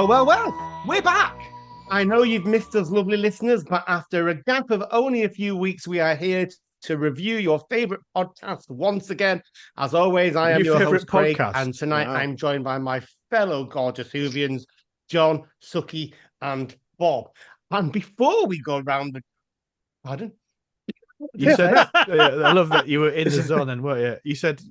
Well, we're back. I know you've missed us, lovely listeners, but after a gap of only a few weeks, we are here to review your favorite podcast once again. As always, I am your host, Craig, and tonight I'm joined by my fellow gorgeous Whovians, John, Suky, and Bob. And before we go around the... Pardon? You said, I love that you were in the zone and weren't you? You said,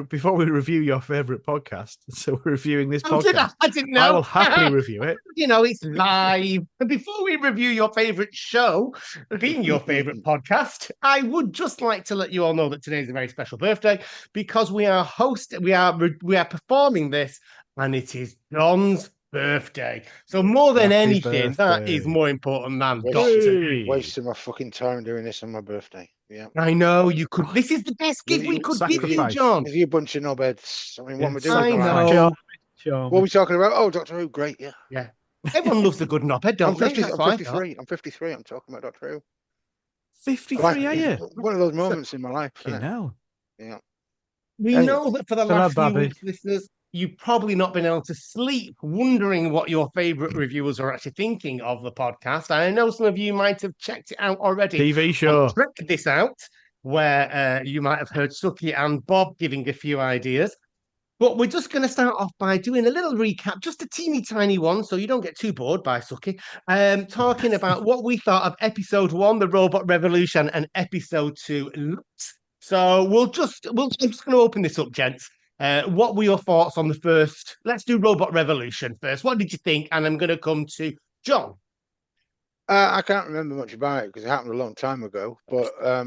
before we review your favorite podcast, so we're reviewing this podcast. I didn't know. I will happily review it. You know, it's live. And before we review your favorite show, being your favorite podcast, I would just like to let you all know that today is a very special birthday because we are performing this, and it is John's birthday. So more than anything, that is more important than wasting my fucking time doing this on my birthday. Yeah, I know you could. This is the best gift we could give you, John. If you a bunch of knobheads, I mean, what am I doing? I know. What are we talking about? Oh, Doctor Who, great, yeah. Yeah. Everyone loves a good knobhead, don't they? I'm 53. I'm talking about Doctor Who. 53, are you? One of those moments in my life. You know. Yeah. We know that for the last few weeks, listeners, you've probably not been able to sleep wondering what your favourite reviewers are actually thinking of the podcast. I know some of you might have checked it out already. TV show. Check this out, where you might have heard Suky and Bob giving a few ideas. But we're just going to start off by doing a little recap, just a teeny tiny one, so you don't get too bored by Suky, talking about what we thought of episode 1, The Robot Revolution, and episode 2, Lux. So I'm just going to open this up, gents. What were your thoughts on the first? Let's do Robot Revolution first. What did you think? And I'm going to come to John. I can't remember much about it because it happened a long time ago. But a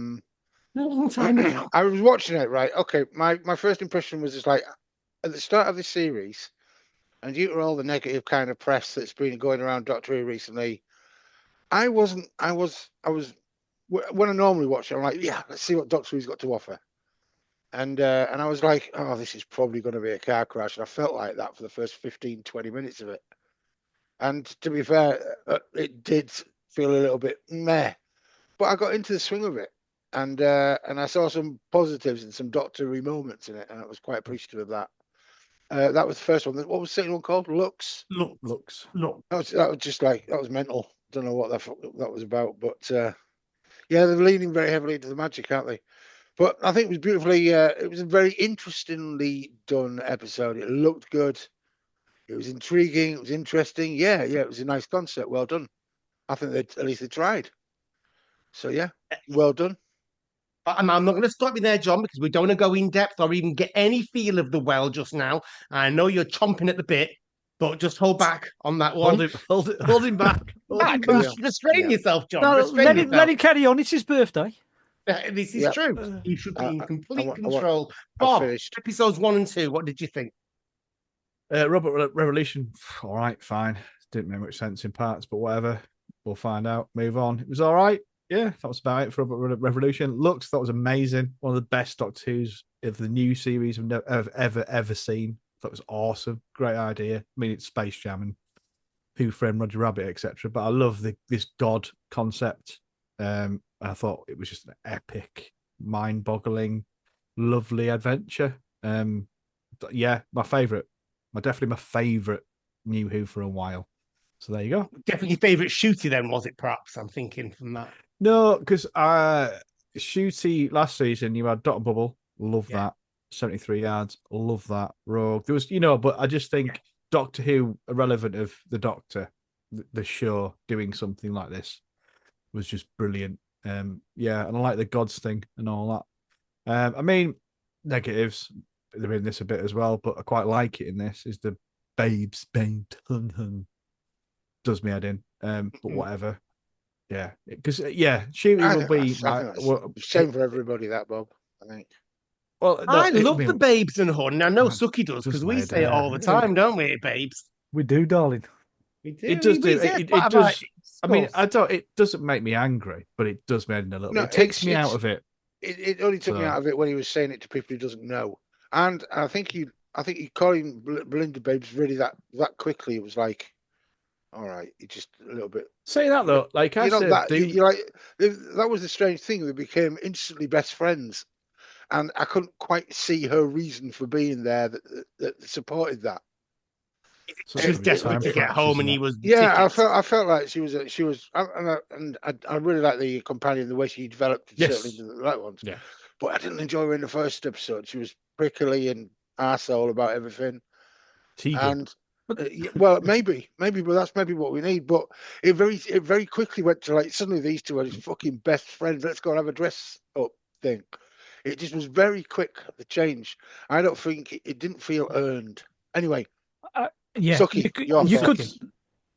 long time ago. I was watching it, right? Okay, my first impression was just like at the start of the series, and due to all the negative kind of press that's been going around Doctor Who recently, I was when I normally watch it, I'm like, yeah, let's see what Doctor Who's got to offer. And I was like, oh, this is probably going to be a car crash. And I felt like that for the first 15, 20 minutes of it. And to be fair, it did feel a little bit meh. But I got into the swing of it. And I saw some positives and some Doctor Who moments in it. And I was quite appreciative of that. That was the first one. What was the second one called? Lux? Lux. That was mental. Don't know what that was about. But yeah, they're leaning very heavily into the magic, aren't they? But I think it was beautifully, it was a very interestingly done episode. It looked good. It was intriguing. It was interesting. Yeah, it was a nice concept. Well done. I think at least they tried. So, yeah, well done. I'm not going to stop you there, John, because we don't want to go in depth or even get any feel of the well just now. I know you're chomping at the bit, but just hold back on that one. Hold him back. Restrain yourself, John. No, let him carry on. It's his birthday. This is true. You should be in complete control. Bob, episodes 1 and 2, what did you think? Robot Revolution, all right, fine. Didn't make much sense in parts, but whatever. We'll find out. Move on. It was all right. Yeah, that was about it for Robot Revolution. Lux, that was amazing. One of the best Doctor Who's of the new series I've ever seen. That was awesome. Great idea. I mean, it's Space Jam and Who Framed Roger Rabbit, etc. But I love this God concept. I thought it was just an epic, mind-boggling, lovely adventure. Yeah, my favourite. Definitely my favourite New Who for a while. So there you go. Definitely your favourite Shooty then, was it, perhaps? I'm thinking from that. No, because Shooty last season, you had Dot Bubble. Love that. 73 yards. Love that. Rogue. There was, but I just think Doctor Who, irrelevant of the Doctor, the show, doing something like this was just brilliant. And I like the gods thing and all that. I mean, negatives, they're in this a bit as well, but I quite like it in this, is the babes bang does me head in. But whatever. Yeah. Because, Shooty will be same for everybody, that, Bob, I think. Well, no, I love the babes and hun. I know Suky does, because we say it all the time, don't we, babes? We do, darling. We do. It does do. It does. I mean, it doesn't make me angry, but it does me in a little bit. It takes me out of it. It only took me out of it when he was saying it to people who doesn't know. And I think you calling Belinda babes really that quickly. It was like, all right, you just a little bit. Say that though, like I said, that was the strange thing. They became instantly best friends, and I couldn't quite see her reason for being there that supported that. Such She a was desperate time to get fractures home, and and he that. was Yeah, tickets. I felt like she was and I really like the companion, the way she developed, certainly Yes. the right ones. Yeah. But I didn't enjoy her in the first episode. She was prickly and arsehole about everything. Tegan. And well, maybe, but that's maybe what we need. But it very quickly went to like suddenly these two are his fucking best friends. Let's go and have a dress up thing. It just was very quick, the change. I don't think it didn't feel earned. Anyway, Yeah, Suki, your you could. thoughts.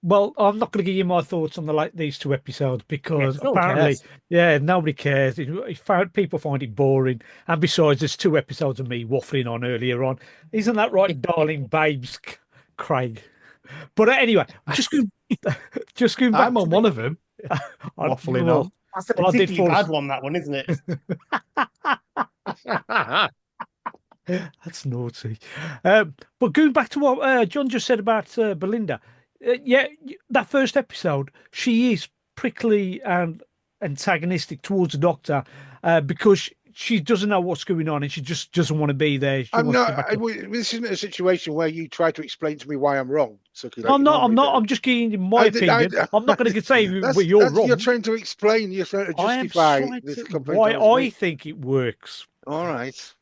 Well, I'm not going to give you my thoughts on these two episodes because no one apparently, cares. yeah, nobody cares. People find it boring, and besides, there's 2 episodes of me waffling on earlier on. Isn't that right, darling babes, Craig? But anyway, just going back I'm to on one of them. Waffling on. That's a Well, I did particularly fall bad asleep. one, that one, isn't it? That's naughty. But going back to what John just said about Belinda, yeah, that first episode, she is prickly and antagonistic towards the Doctor because she doesn't know what's going on and she just doesn't want to be there. She I'm wants to not. get back to. This isn't a situation where you try to explain to me why I'm wrong, Suki. Like I'm you not. I'm normally not. do. I'm just giving you my opinion. I'm not going to say well, you're That's wrong. you're trying to explain. You're trying to I am justify trying this to complaint why towards I me. think it works. All right.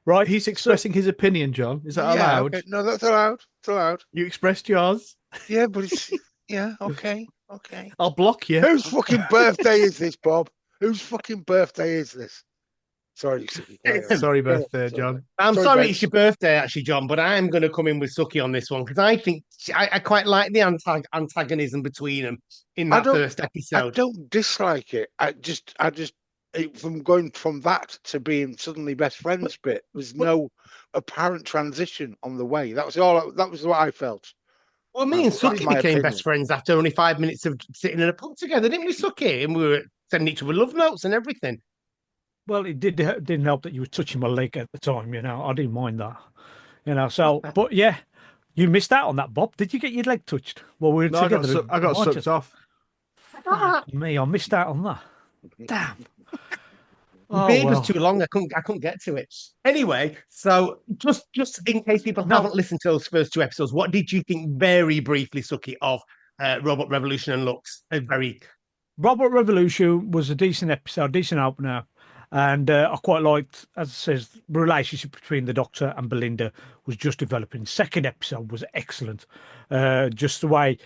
Right. He's expressing his opinion, John. Is that Yeah. allowed? Okay. No, that's allowed. It's allowed. You expressed yours. Yeah, but it's yeah. Okay. Okay. I'll block you. Whose fucking birthday is this, Bob? Whose fucking birthday is this? Sorry, Suki. carry on. Sorry, Carry on. birthday, John. I'm Sorry, sorry babes. it's your birthday, actually, John, but I am going to come in with Suki on this one because I think I quite like the antagonism between them in I that don't. first I episode. don't dislike it. From going from that to being suddenly best friends bit, there's no apparent transition on the way. That was all. That was what I felt. Well, me and That's Suki my became opinion. best friends after only 5 minutes of sitting in a pub together, didn't we, Suki? And we were sending each other love notes and everything. Well, it didn't help that you were touching my leg at the time. I didn't mind that. So, but yeah, you missed out on that, Bob. Did you get your leg touched? Well, we were No, together. I got sucked off. Fuck me, I missed out on that. Damn. The beard was too long. I couldn't get to it. Anyway, so just in case people haven't listened to those first 2 episodes, what did you think, very briefly, Suki, of Robot Revolution and Lux? Robot Revolution was a decent episode, decent opener. And I quite liked, as it says, the relationship between the Doctor and Belinda was just developing. Second episode was excellent. Just the way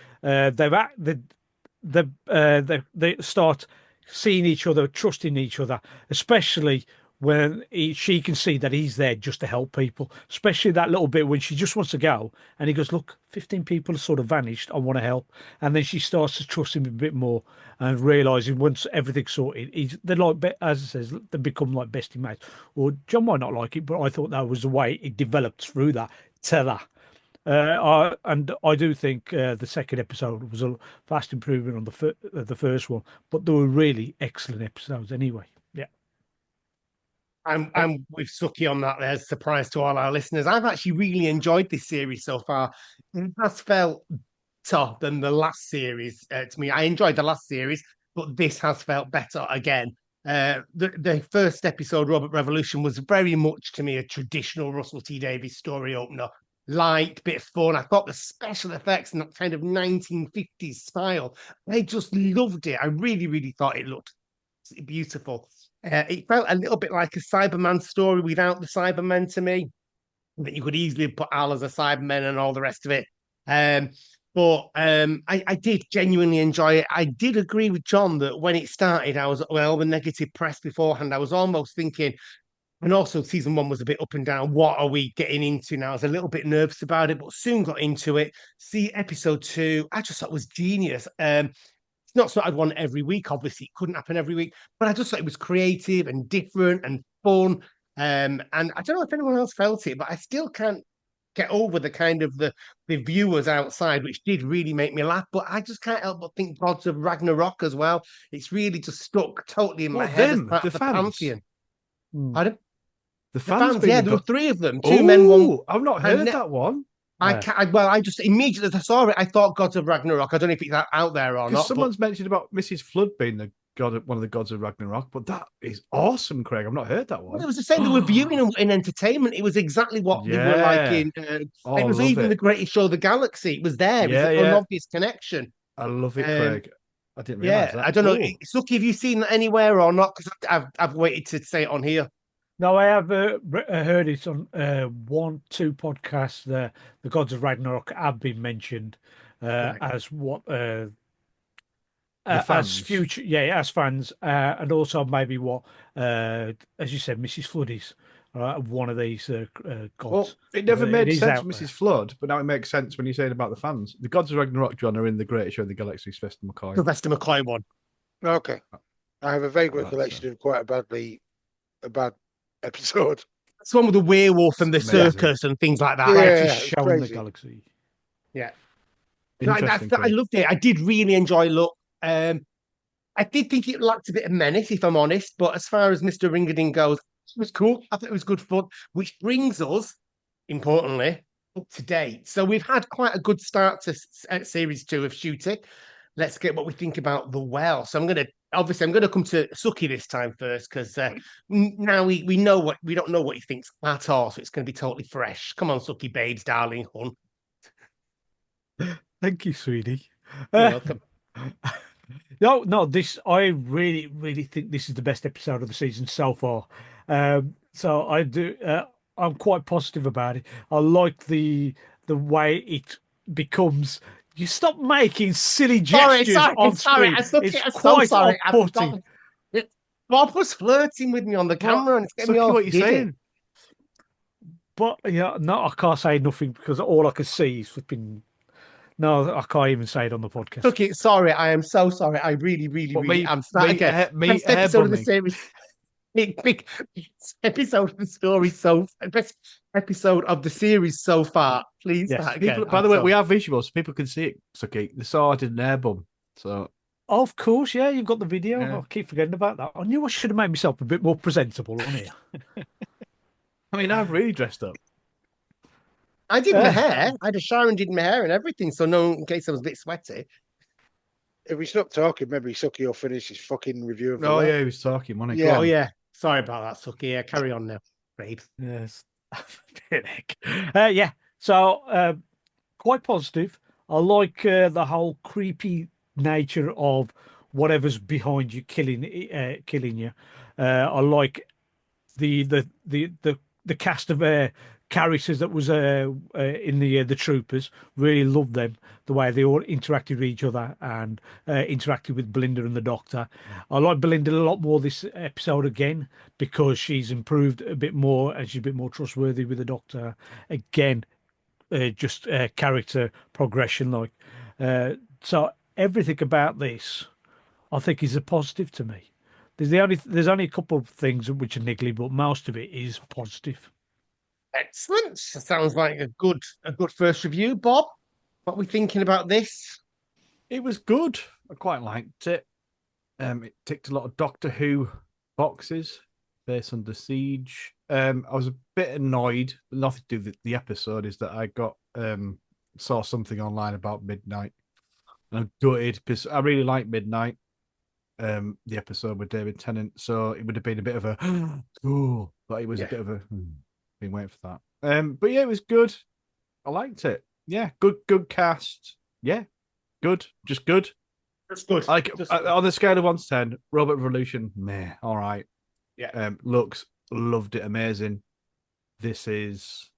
they start seeing each other, trusting each other, especially when she can see that he's there just to help people, especially that little bit when she just wants to go and he goes, look, 15 people have sort of vanished, I want to help. And then she starts to trust him a bit more and realizing once everything's sorted, they're like, as it says, they become like bestie mates. Or John might not like it, but I thought that was the way it developed through that to that. And I do think the second episode was a vast improvement on the first one, but they were really excellent episodes anyway. Yeah. I'm with Suki on that. There's a surprise to all our listeners. I've actually really enjoyed this series so far. It has felt better than the last series to me. I enjoyed the last series, but this has felt better again. The first episode, Robot Revolution, was very much to me a traditional Russell T Davies story opener. Light, bit of fun. I thought the special effects and that kind of 1950s style, I just loved it. I really, really thought it looked beautiful. It felt a little bit like a Cyberman story without the Cybermen to me. That you could easily put Al as a Cyberman and all the rest of it. But I did genuinely enjoy it. I did agree with John that when it started, I was, well, the negative press beforehand, I was almost thinking, and also season 1 was a bit up and down. What are we getting into now? I was a little bit nervous about it, but soon got into it. See, episode 2, I just thought it was genius. It's not something I'd want every week. Obviously, it couldn't happen every week, but I just thought it was creative and different and fun. And I don't know if anyone else felt it, but I still can't get over the kind of the viewers outside, which did really make me laugh. But I just can't help but think Gods of Ragnarok as well. It's really just stuck totally in my head as part of the pantheon. Pardon? The fans, yeah, there were 3 of them. 2 Ooh, men, 1. I've not heard that one. I just immediately as I saw it, I thought Gods of Ragnarok. I don't know if it's out there or not. Someone's mentioned about Mrs. Flood being one of the gods of Ragnarok. But that is awesome, Craig. I've not heard that Well, one. it was the same. They were viewing in entertainment. It was exactly what they were like Yeah. in. Oh, It I was love even it. the Greatest Show of the Galaxy. It was there. It was Yeah, an yeah. obvious connection. I love it, Um, Craig. I didn't realize yeah, that. I don't know. Cool. Suki, have you seen that anywhere or not? Because I've waited to say it on here. No, I have heard it on one, two podcasts. The gods of Ragnarok have been mentioned Right. as what The as fans. future, yeah, as fans, and also maybe what, as you said, Mrs. Floodies, one of these gods. Well, it never It made is sense, out there. Mrs. Flood, but now it makes sense when you say it about the fans. The gods of Ragnarok, John, are in the Greatest Show of the Galaxy, Sylvester McCoy. Sylvester McCoy one. Okay. I have a vague Oh, that's, recollection of quite a bad episode. It's the one with the werewolf and the It's amazing. circus and things like that. Yeah, Greatest it's show in the crazy. galaxy. Yeah. Interesting. I loved it. I did really enjoy Look. I did think it lacked a bit of menace, if I'm honest. But as far as Mr. Ringadin goes, it was cool. I thought it was good fun, which brings us, importantly, up to date. So we've had quite a good start to series 2 of Shooty. Let's get what we think about The Well. So I'm going to come to Suki this time first, because now we know what we don't know what he thinks at all. So it's going to be totally fresh. Come on, Suki, babes, darling, hun. Thank you, sweetie. You're welcome. No, this I really, really think this is the best episode of the season so far. So I do. I'm quite positive about it. I like the way it becomes. You stop making silly gestures on screen. It's quite off-putting. Bob was flirting with me on the camera, and it's getting me all what you're giddy. saying. But yeah, no, I can't say nothing because all I can see is flipping. No, I can't even say it on the podcast. Okay, sorry, I am so sorry. I really, really, really am. Start again. Best episode of the series. Big episode of the story. Best episode of the series so far. Please Yes. start again. By the way, we have visuals, so people can see it. Suki. They saw I did an air bum. So Of course, yeah, you've got the video. Yeah. I keep forgetting about that. I knew I should have made myself a bit more presentable on here. I mean, I've really dressed up. I did my hair. I had a shower and did my hair and everything. So no, in case I was a bit sweaty. If we stop talking, maybe Suki will finish his fucking review of the Oh Well. yeah, he was talking, wasn't he? Yeah. Oh yeah. Sorry about that, Suki. Yeah, carry on now, babe. Yes. Yeah. So quite positive. I like the whole creepy nature of whatever's behind you killing you. I like the cast of characters that was in the troopers. Really loved them, the way they all interacted with each other and interacted with Belinda and the Doctor. I like Belinda a lot more this episode again because she's improved a bit more and she's a bit more trustworthy with the Doctor. Again, just character progression, so everything about this, I think, is a positive to me. There's only a couple of things which are niggly, but most of it is positive. Excellent. Sounds like a good first review, Bob. What are we thinking about this? It was good. I quite liked it. It ticked a lot of Doctor Who boxes. Base Under Siege. I was a bit annoyed, but nothing to do with the episode, is that I got saw something online about Midnight. And I'm gutted because I really like Midnight. The episode with David Tennant. So it would have been a bit of a cool, but it was a bit of a been waiting for that. But yeah, it was good. I liked it. Yeah, good cast. Yeah, good. Just good. That's good. Like on the scale of 1 to 10, Robot Revolution, meh, all right. Yeah. Looks, loved it, amazing. This is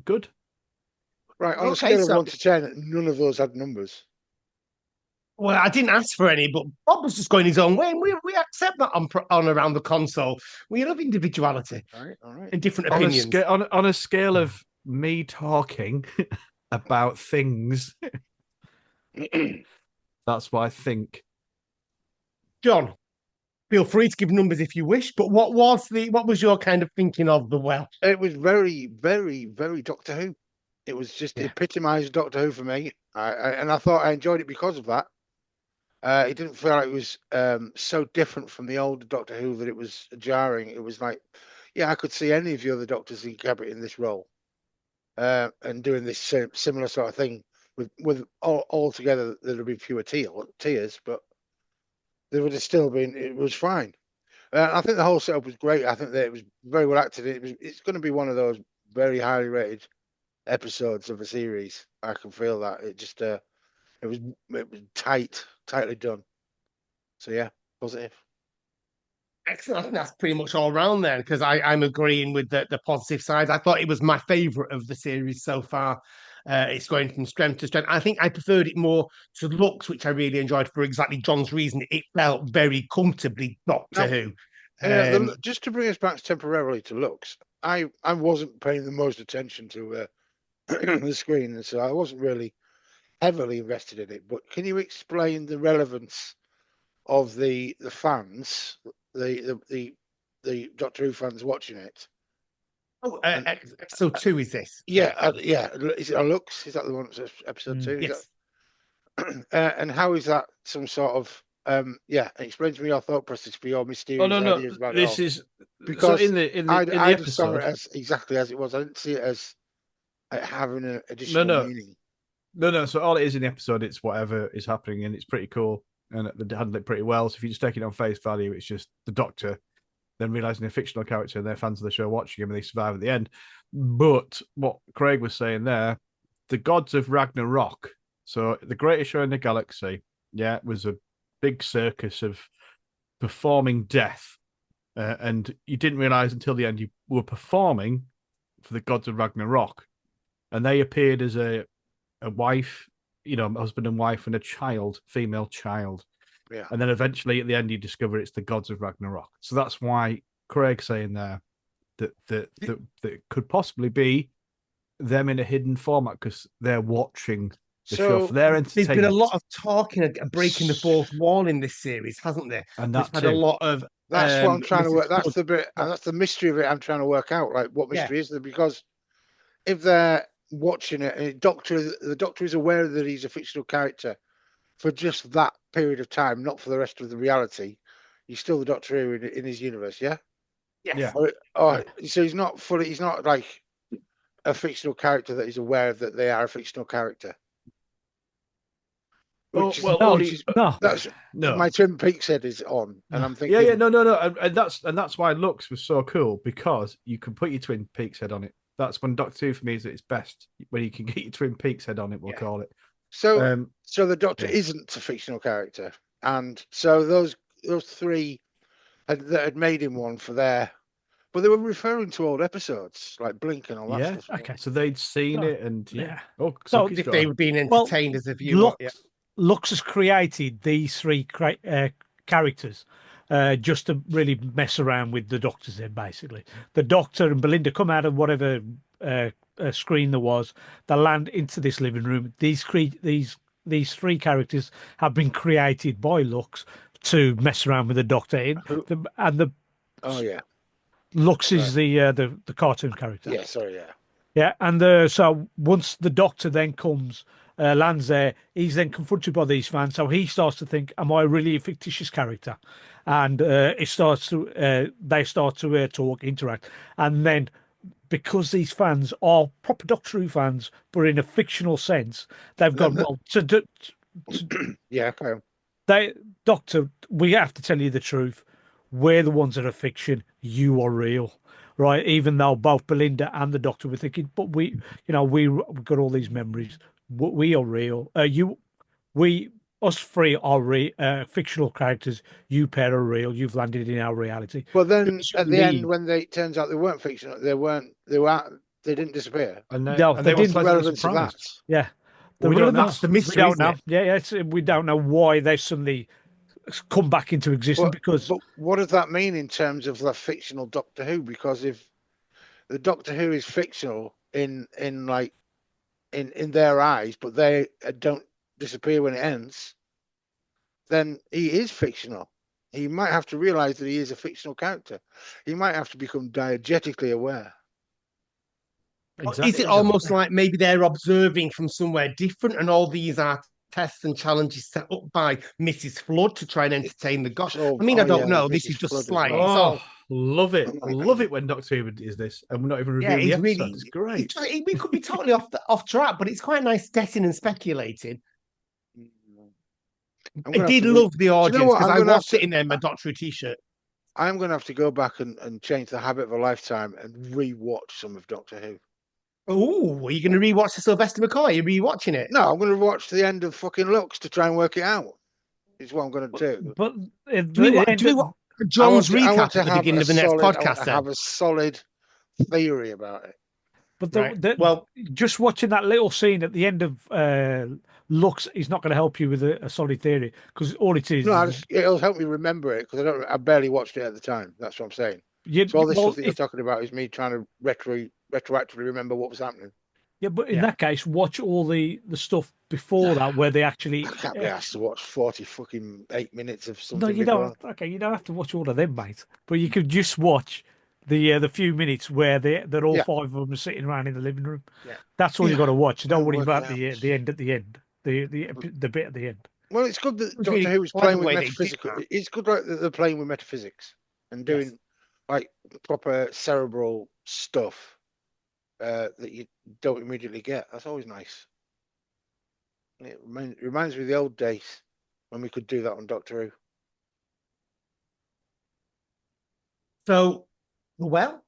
good. Right, on a scale of 1 to 10, none of those had numbers. Well, I didn't ask for any, but Bob was just going his own way, and we accept that on around the console. We love individuality, all right, and different opinions. On a scale of me talking about things, that's what I think. John, feel free to give numbers if you wish, but what was your kind of thinking of The Well? It was very, very, very Doctor Who. It was just epitomised Doctor Who for me, and I thought I enjoyed it because of that. It didn't feel like it was so different from the older Doctor Who that it was jarring. It was like, yeah, I could see any of the other Doctors in this role and doing this similar sort of thing with all together. There'd be fewer tears, but there would have still been. It was fine. I think the whole setup was great. I think that it was very well acted. It's going to be one of those very highly rated episodes of a series. I can feel that. It was tightly done. So yeah, positive. Excellent. I think that's pretty much all round then, because I'm agreeing with the positive side. I thought it was my favourite of the series so far. It's going from strength to strength. I think I preferred it more to looks, which I really enjoyed for exactly John's reason. It felt very comfortably Doctor Who. Just to bring us back temporarily to looks, I wasn't paying the most attention to the screen, and so I wasn't really heavily invested in it. But can you explain the relevance of the fans, the Doctor Who fans watching it? Oh, episode 2 is this? Yeah, yeah. Is it a looks? Is that the one that's episode 2? Yes. And how is that some sort of explain to me your thought process for your mysterious ideas about this it all. is Because so in the I just saw episode it as exactly as it was. I didn't see it as having an additional meaning. No. So all it is in the episode, it's whatever is happening, and it's pretty cool, and they handle it pretty well. So if you just take it on face value, it's just the Doctor, then realizing a fictional character, and they're fans of the show watching him, and they survive at the end. But what Craig was saying there, the gods of Ragnarok. So the greatest show in the galaxy, it was a big circus of performing death, and you didn't realize until the end you were performing for the gods of Ragnarok, and they appeared as a wife, a husband and wife, and a child, female child. Yeah. And then eventually at the end you discover it's the gods of Ragnarok. So that's why Craig's saying there that it could possibly be them in a hidden format because they're watching the show for their entertainment. There's been a lot of talking and breaking the fourth wall in this series, hasn't there? And that's had a lot of. That's what I'm trying to work. That's the bit, and that's the mystery of it. I'm trying to work out, like, what mystery is there? Because if they're watching it, and the Doctor is aware that he's a fictional character for just that period of time, not for the rest of the reality. He's still the Doctor Who in his universe, yeah. Yes. So he's not fully. He's not like a fictional character that he's aware of that they are a fictional character. That's my Twin Peaks head is on, and I'm thinking, no, and that's why Lux was so cool, because you can put your Twin Peaks head on it. That's when Doctor Who for me is at its best, when you can get your Twin Peaks head on it. We'll call it. So, so the Doctor isn't a fictional character, and so those three that had made him one for their, but they were referring to old episodes like Blink and all that stuff. Okay, so they'd seen it, and so if they were being entertained as a viewer. Lux has created these three characters just to really mess around with the Doctors. Then basically, the Doctor and Belinda come out of whatever screen there was. They land into this living room. These three characters have been created by Lux to mess around with the Doctor. Lux is the cartoon character. Yeah, sorry, yeah. Yeah, and so once the Doctor then comes. Lands there, he's then confronted by these fans, so he starts to think, am I really a fictitious character? And they start to talk, interact, and then because these fans are proper Doctor Who fans but in a fictional sense, they've gone, Doctor, we have to tell you the truth, we're the ones that are fiction, you are real. Right, even though both Belinda and the Doctor were thinking, but we've got all these memories. We are real. Us three are fictional characters. You pair are real. You've landed in our reality. Well, then at the end, when it turns out they weren't fictional, they didn't disappear. They didn't. Relevance of that. Yeah, that's the mystery. We don't know. Yeah, we don't know why they suddenly come back into existence. But what does that mean in terms of the fictional Doctor Who? Because if the Doctor Who is fictional in their eyes, but they don't disappear when it ends, then he is fictional. He might have to realize that he is a fictional character. He might have to become diegetically aware. Exactly. Is it almost like maybe they're observing from somewhere different, and all these are tests and challenges set up by Mrs. Flood to try and entertain the gods? I don't know. This is just slightly. Love it. I love it when Doctor Who is this, and we're not even reviewing the episode. Really, it's great. We could be totally off track, but it's quite nice guessing and speculating. I did love the audience what? because I'm I gonna have was to- sitting there in my Doctor Who t-shirt. I'm going to have to go back and change the habit of a lifetime and re-watch some of Doctor Who. Oh, are you going to rewatch the Sylvester McCoy? Are you rewatching it? No, I'm going to watch the end of fucking Lux to try and work it out. Is what I'm going to do. But at Do we the want, end do we of- want I want John's to, I want recap to at the have beginning a of the next solid. I want podcast to then? have a solid theory about it. But Right. Well, just watching that little scene at the end of Lux is not going to help you with a solid theory, because all it is. No, it'll help me remember it because I barely watched it at the time. That's what I'm saying. So all this stuff that you're talking about is me trying to retroactively remember what was happening. Yeah, but in that case, watch all the stuff before that where they actually. I can't be asked to watch 8 minutes of something. No, you before. don't. Okay, you don't have to watch all of them, mate. But you could just watch the few minutes where that all five of them are sitting around in the living room. Yeah. That's all you got to watch. Don't worry about out. the end at the end. The bit at the end. Well, it's good that was Doctor really Who is clever playing the with way they did metaphysical. that. It's good that they're playing with metaphysics and doing like proper cerebral stuff that you don't immediately get. That's always nice. It reminds me of the old days when we could do that on Doctor Who. so well.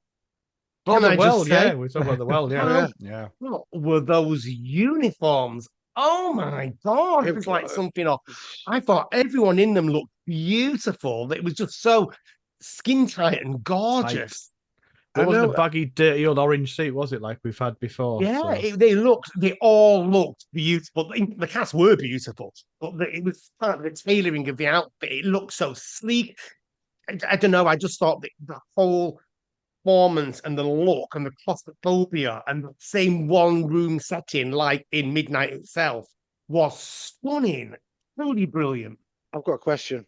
Oh, Can the I well, just say, yeah. We're talking about the well, yeah. Yeah. what were those uniforms? Oh my God. It was like something off. I thought everyone in them looked beautiful. It was just so skin tight and gorgeous. It wasn't a baggy, dirty old orange suit, was it? Like we've had before. Yeah, so. they all looked beautiful. The cast were beautiful, but it was part of the tailoring of the outfit. It looked so sleek. I don't know. I just thought the whole performance and the look and the claustrophobia and the same one room setting, like in Midnight itself, was stunning. Truly brilliant. I've got a question.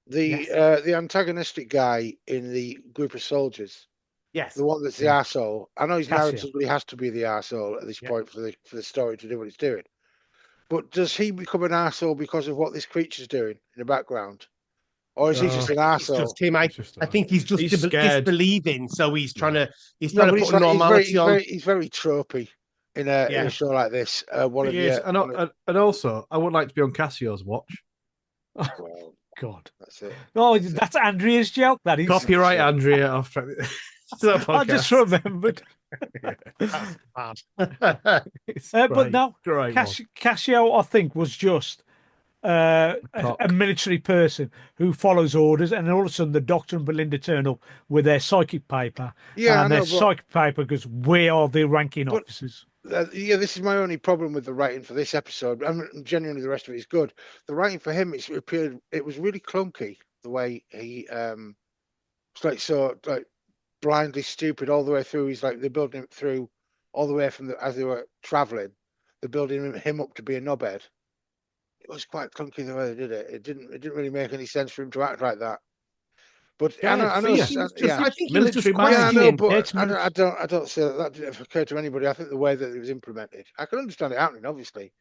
The antagonistic guy in the group of soldiers. Yes. The one that's the arsehole. I know he's Cassio. narratively has to be the arsehole at this point for the story to do what it's doing. But does he become an arsehole because of what this creature's doing in the background? Or is he just an It's arsehole? just him. I think he's just disbelieving, so he's trying to put normality on. He's very tropey in a show like this. And also, I would like to be on Cassio's watch. Well, God, that's it. Oh, that's Andrea's joke. That is Copyright Andrea. I just remembered. That's bad. But no, Cassio, I think, was just a military person who follows orders, and all of a sudden the Doctor and Belinda turn up with their psychic paper. Yeah, and their psychic paper goes, "We are the ranking officers." This is my only problem with the writing for this episode. Genuinely, the rest of it is good. The writing for him, it was really clunky. The way he it's like blindly stupid all the way through. He's like they're building him through all the way from as they were traveling. They're building him up to be a knobhead. It was quite clunky the way they did it. It didn't really make any sense for him to act like that. But I know, I think he was just questioning. But I don't say that didn't occur to anybody. I think the way that it was implemented, I can understand it happening, obviously,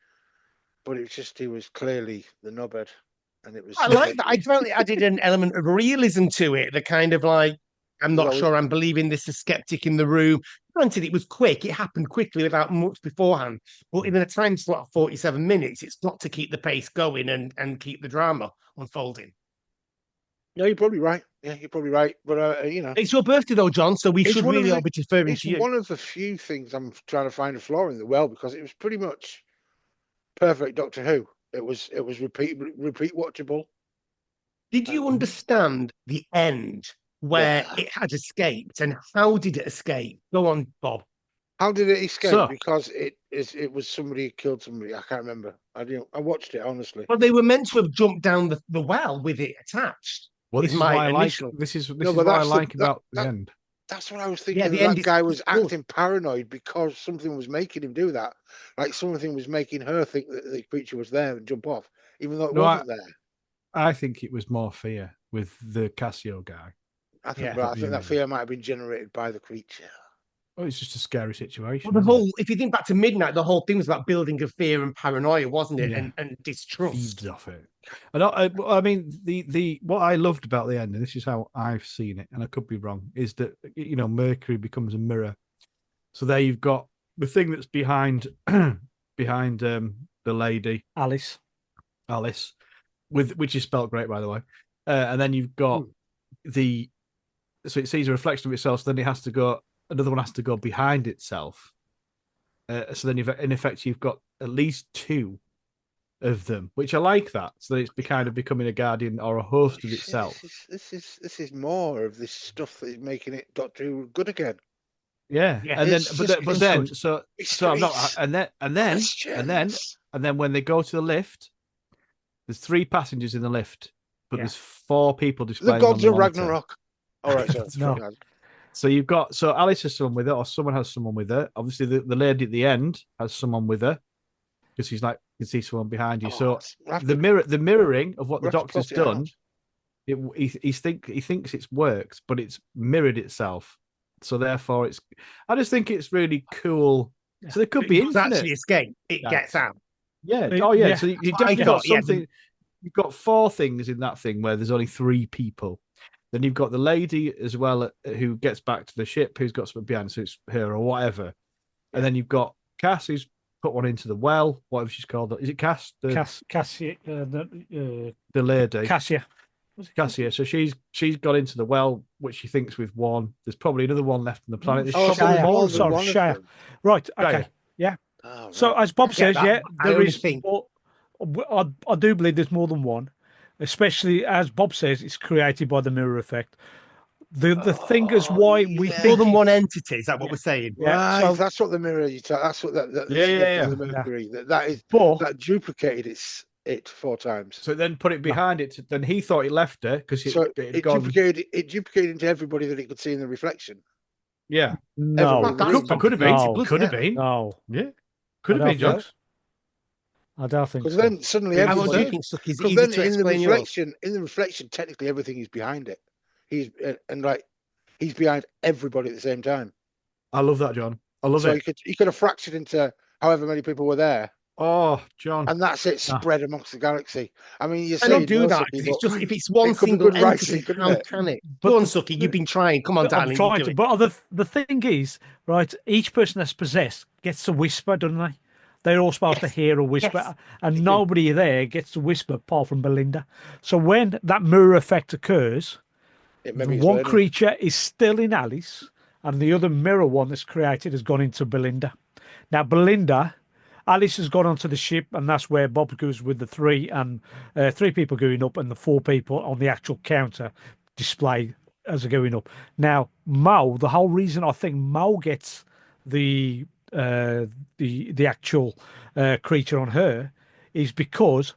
but it's just he was clearly the knobhead, and it was. I like that. I felt it added an element of realism to it. The kind of like, I'm not sure I'm believing this. A skeptic in the room. Granted, it was quick. It happened quickly without much beforehand. But in a time slot of 47 minutes, it's got to keep the pace going and keep the drama unfolding. No, you're probably right. Yeah, you're probably right. But it's your birthday though, John. So we should really all be deferring to you. It's one of the few things I'm trying to find a flaw in the well, because it was pretty much perfect Doctor Who. It was repeat watchable. Did you understand the end where it had escaped, and how did it escape? Go on, Bob. How did it escape? Because it was somebody who killed somebody. I can't remember. I watched it honestly. Well, they were meant to have jumped down the well with it attached. Well, this is what I like. This is what I like about the end. That's what I was thinking. That guy was acting paranoid because something was making him do that. Like something was making her think that the creature was there and jump off, even though it wasn't there. I think it was more fear with the Cassio guy. I think that fear might have been generated by the creature. Oh, it's just a scary situation. Well, if you think back to Midnight, the whole thing was about building of fear and paranoia, wasn't it? Yeah. And distrust. Feeds off it. And I mean, the what I loved about the end, and this is how I've seen it, and I could be wrong, is that Mercury becomes a mirror. So there you've got the thing that's behind the lady Alice, which is spelt great, by the way. And then you've got so it sees a reflection of itself. So then another one has to go behind itself. So then in effect, you've got at least two of them, which I like that. So that it's kind of becoming a guardian or a host of itself. This is more of this stuff that is making it Doctor Who good again. Yeah, and then and then when they go to the lift, there's 3 passengers in the lift, but there's 4 people displaying. The gods of Ragnarok. All right, sorry. No. So you've got Alice has someone with her, or someone has someone with her. Obviously, the lady at the end has someone with her because he's like, you can see someone behind you. So the mirroring of what the Doctor's done, he thinks it's worked, but it's mirrored itself. So therefore, I just think it's really cool. So there could be infinite. Actually escape. It gets out. Yeah. Oh yeah. So you definitely got something. You've got 4 things in that thing where there's only 3 people. Then you've got the lady as well who gets back to the ship, who's got something behind, so it's her or whatever. And then you've got Cass, who's put one into the well, whatever she's called. Is it Cass? Cassia, the lady. Cassia. So she's gone into the well, which she thinks with one. There's probably another one left on the planet. Shire. Right. Okay. Yeah. Oh, right. So as Bob says, there is. I do believe there's more than one. Especially as Bob says, it's created by the mirror effect. The thing is why we think more than one entity. Is that what we're saying? Yeah, so that's what the mirror. That's what the Mercury. That duplicated it 4 times. So then put it behind it. Then he thought he left her because it duplicated into everybody that he could see in the reflection. Yeah, no, could have been. Could have been. No, yeah, could have been. John. I don't think because then suddenly everybody. In the reflection, technically everything is behind it. He's behind everybody at the same time. I love that, John. I love it. He could have fractured into however many people were there. Oh, John. And that's it spread amongst the galaxy. I mean, you don't do that. It's just if it's one single entity, how can it? Go on, Suky. You've been trying. Come on, darling. I'm trying to. But the thing is, right? Each person that's possessed gets to whisper, don't they? They're all supposed to hear a whisper, and nobody there gets to whisper apart from Belinda. So when that mirror effect occurs, one creature is still in Alice, and the other mirror one that's created has gone into Belinda. Now, Alice has gone onto the ship, and that's where Bob goes with the 3 people going up, and the 4 people on the actual counter display as they're going up. Now, Mo, the whole reason I think Mo gets the actual creature on her is because